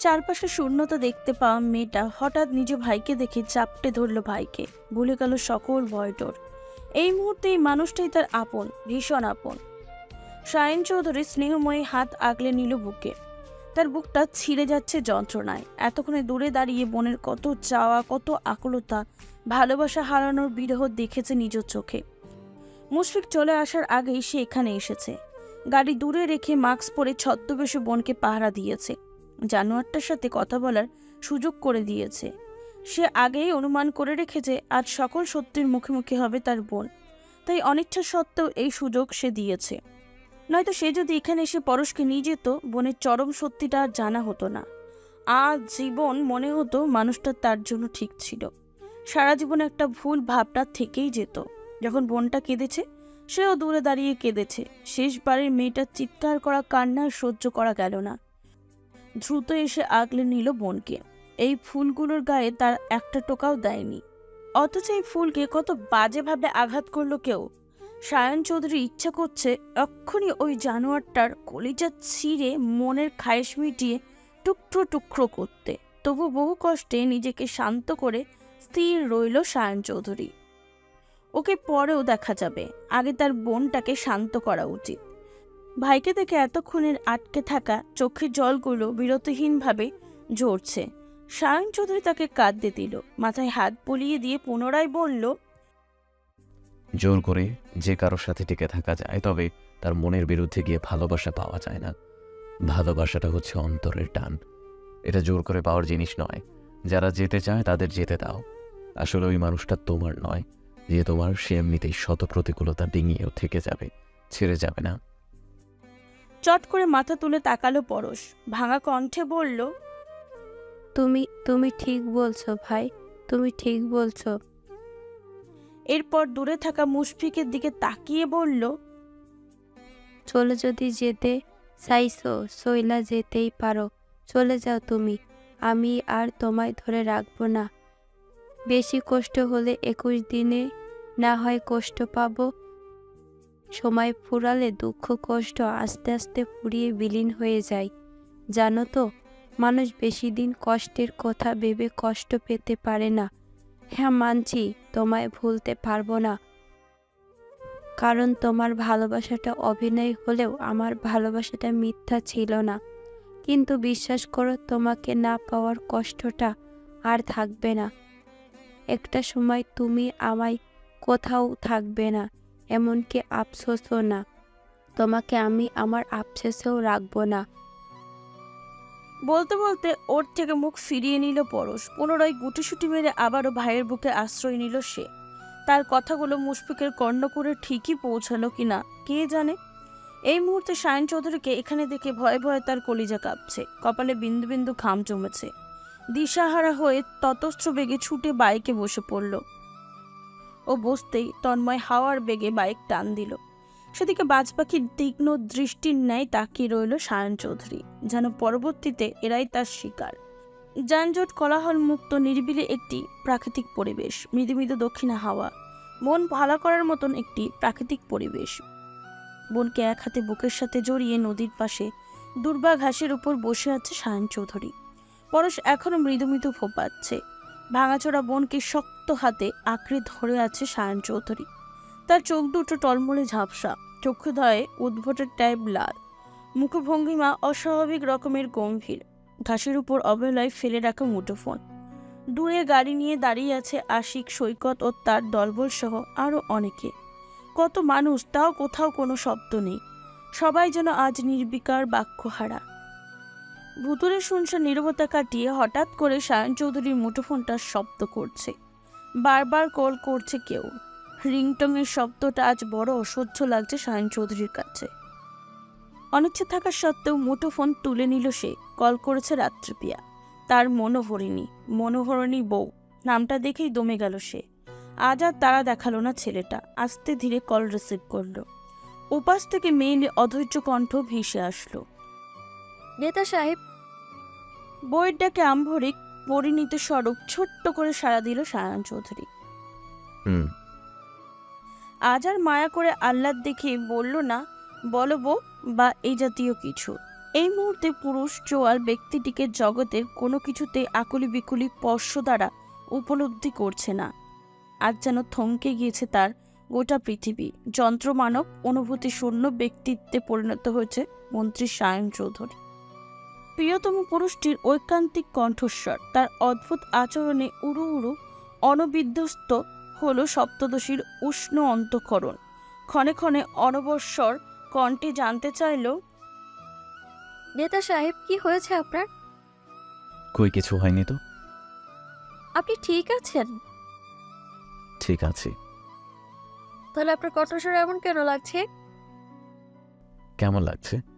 চারপাশে শূন্যতা দেখতে পাওয়া মেয়েটা হঠাৎ নিজ ভাইকে দেখে চাপটে ধরল ভাইকে। ভুলে গেল সকল ভয়ডর। এই মুহূর্তে এই মানুষটাই তার আপন, ভীষণ আপন। সায়ন চৌধুরী স্নেহময়ী হাত আগলে নিল বুকে। তার বুকটা ছিঁড়ে যাচ্ছে যন্ত্রণায়। এতক্ষণে দূরে দাঁড়িয়ে বোনের কত চাওয়া, কত আকুলতা, ভালোবাসা হারানোর বিরহ দেখেছে নিজ চোখে। মুশফিক চলে আসার আগেই সে এখানে এসেছে। গাড়ি দূরে রেখে মাস্ক পরে ছদ্মবেশে বোনকে পাহারা দিয়েছে। জানোয়ারটার সাথে কথা বলার সুযোগ করে দিয়েছে। সে আগেই অনুমান করে রেখেছে আজ সকল সত্যের মুখোমুখি হবে তার বোন। তাই অনিচ্ছা সত্ত্বেও এই সুযোগ সে দিয়েছে। নয়তো সে যদি এখানে এসে পরশকে নিয়ে যেত, বোনের চরম সত্যিটা আর জানা হতো না। আজ জীবন মনে হতো মানুষটা তার জন্য ঠিক ছিল। সারা জীবন একটা ভুল ভাবটা থেকেই যেত। যখন বোনটা কেঁদেছে, সেও দূরে দাঁড়িয়ে কেঁদেছে। শেষবারের মেয়েটার চিৎকার করা কান্না সহ্য করা গেল না। দ্রুত এসে আগলে নিল বোনকে। এই ফুলগুলোর গায়ে তার একটা টোকাও দেয়নি, অথচ এই ফুলকে কত বাজেভাবে আঘাত করলো কেউ। সায়ন চৌধুরী ইচ্ছা করছে এক্ষুনি ওই জানোয়ারটার কলিজা ছিঁড়ে মনের খায়েশ মিটিয়ে টুকরো টুকরো করতে। তবু বহু কষ্টে নিজেকে শান্ত করে স্থির রইল সায়ন চৌধুরী। ওকে পরেও দেখা যাবে, আগে তার বোনটাকে শান্ত করা উচিত। ভাইকে দেখে এতক্ষণের আটকে থাকা চোখের জলগুলো বিরতিহীনভাবে ঝরছে। সায়ন চৌধুরী তাকে কাঁদতে দিল, মাথায় হাত বুলিয়ে দিয়ে পুনরায় বলল, জোর করে যে কারোর সাথে টিকে থাকা যায়, তবে তার মনের বিরুদ্ধে গিয়ে ভালোবাসা পাওয়া যায় না। ভালোবাসাটা হচ্ছে অন্তরের টান, এটা জোর করে পাওয়ার জিনিস নয়। যারা যেতে চায় তাদের যেতে দাও। আসলে ওই মানুষটা তোমার নয়, যে তোমার, সে এমনিতেই শত প্রতিকূলতা ডিঙিয়েও থেকে যাবে, ছেড়ে যাবে না। চট করে মাথা তুলে তাকালো পরশ, ভাঙা কণ্ঠে বলল, তুমি ঠিক বলছো ভাই, তুমি ঠিক বলছো। এরপর দূরে থাকা মুশফিকের দিকে তাকিয়ে বলল, চলে যদি যেতে চাইছো, সইলা যেতেই পারো। চলে যাও তুমি, আমি আর তোমায় ধরে রাখবো না। বেশি কষ্ট হলে 21 দিনে না হয় কষ্ট পাবো। সময় ফুরালে দুঃখ কষ্ট আস্তে আস্তে ফুরিয়ে বিলীন হয়ে যায়। জানো তো, মানুষ বেশি দিন কষ্টের কথা ভেবে কষ্ট পেতে পারে না। হ্যাঁ মানছি, তোমায় ভুলতে পারবো না, কারণ তোমার ভালোবাসাটা অভিনয় হলেও আমার ভালোবাসাটা মিথ্যা ছিল না। কিন্তু বিশ্বাস করো, তোমাকে না পাওয়ার কষ্টটা আর থাকবে না। একটা সময় তুমি আমায় কোথাও থাকবে না, এমনকি আফসোসও না। তোমাকে আমি আমার আফসোসেও রাখবো না। বলতে বলতে ওর থেকে মুখ ফিরিয়ে নিল পরশ। পুনরায় গুটিসুটি মেরে আবারও ভাইয়ের বুকে আশ্রয় নিল সে। তার কথাগুলো মুশফিকের কর্ণকুরে ঠিকই পৌঁছালো কিনা কে জানে। এই মুহূর্তে সায়ন চৌধুরীকে এখানে দেখে ভয়ে ভয়ে তার কলিজা কাঁপছে, কপালে বিন্দু বিন্দু ঘাম জমেছে। দিশাহারা হয়ে ততস্ত্র বেগে ছুটে বাইকে বসে পড়ল। ও বসতেই তন্ময় হাওয়ার বেগে বাইক টান দিল। সেদিকে বাজ পাখির তীক্ষ্ণ দৃষ্টির ন্যায় তাকিয়ে রইল সায়ন চৌধুরী, যেন পরবর্তীতে এরাই তার শিকার। যানজট কোলাহল মুক্ত নিরিবিলি একটি প্রাকৃতিক পরিবেশ, মৃদু মৃদু দক্ষিণা হাওয়া, মন ভালো করার মতন একটি প্রাকৃতিক পরিবেশ। বোনকে এক হাতে বুকের সাথে জড়িয়ে নদীর পাশে দুর্বা ঘাসের উপর বসে আছে সায়ন চৌধুরী। পরশ এখনো মৃদু মৃদু ফোপাচ্ছে। ভাঙাচোরা বোনকে শক্ত হাতে আঁকড়ে ধরে আছে সায়ন চৌধুরী। তার চোখ দুটো টলমলে ঝাপসা, চক্ষুদয়ে উদ্ভটের টাইপ লাল, মুখভঙ্গিমা অস্বাভাবিক রকমের গম্ভীর। ঘাসের উপর অবহেলায় ফেলে রাখা মুঠোফোন। দূরে গাড়ি নিয়ে দাঁড়িয়ে আছে আশিক, সৈকত ও তার দলবল সহ আরও অনেকে। কত মানুষ, তাও কোথাও কোনো শব্দ নেই। সবাই যেন আজ নির্বিকার, বাক্যহারা। ভুতুরে শুনশান নীরবতা কাটিয়ে হঠাৎ করে সায়ন চৌধুরীর মুঠোফোনটা শব্দ করছে। বারবার কল করছে কেউ। রিংটংয়ের শব্দটা আজ বড় অসহ্য লাগছে সায়ন চৌধুরীর কাছে। অনিচ্ছা থাকা সত্ত্বেও মুঠোফোন তুলে নিল সে। কল করেছে রাত্রিপিয়া, তার মনোহরণী বউ। নামটা দেখেই দমে গেল সে। আজ আর তারা দেখালো না ছেলেটা। আস্তে ধীরে কল রিসিভ করলো। ওপাশ থেকে মেয়েলি অধৈর্য কণ্ঠ ভেসে আসলো। নেতা সাহেব। বইয়ের ডাকে আম্ভরিক পরিণীত স্বরূপ ছোট্ট করে সাড়া দিল সায়ন চৌধুরী। হুম। আজ আর মায়া করে আহ্লাদ দেখে বলল না বলো বউ বা এই জাতীয় কিছু। এই মুহূর্তে পুরুষ চোয়াল ব্যক্তিটিকে জগতের কোনো কিছুতে আকুলি বিকুলি স্পর্শ দ্বারা উপলব্ধি করছে না। আজ যেন থমকে গিয়েছে তার গোটা পৃথিবী। যন্ত্রমানব অনুভূতি শূন্য ব্যক্তিত্বে পরিণত হয়েছে মন্ত্রী সায়ন চৌধুরী। প্রিয়তম পুরুষটির ঐকান্তিক কণ্ঠস্বর, তার অদ্ভুত আচরণে উড়ু উড়ু অনবিধ্বস্ত হল সপ্তদশীর উষ্ণ অন্তঃকরণ। ক্ষণে ক্ষণে অনবশ্বর কণ্ঠে জানতে চাইল, নেতা সাহেব, কি হয়েছে আপনার? কই কিছু হয়নি তো। আপনি ঠিক আছেন? ঠিক আছে। তাহলে আপনার কণ্ঠস্বর এমন কেন লাগছে? কেমন লাগছে?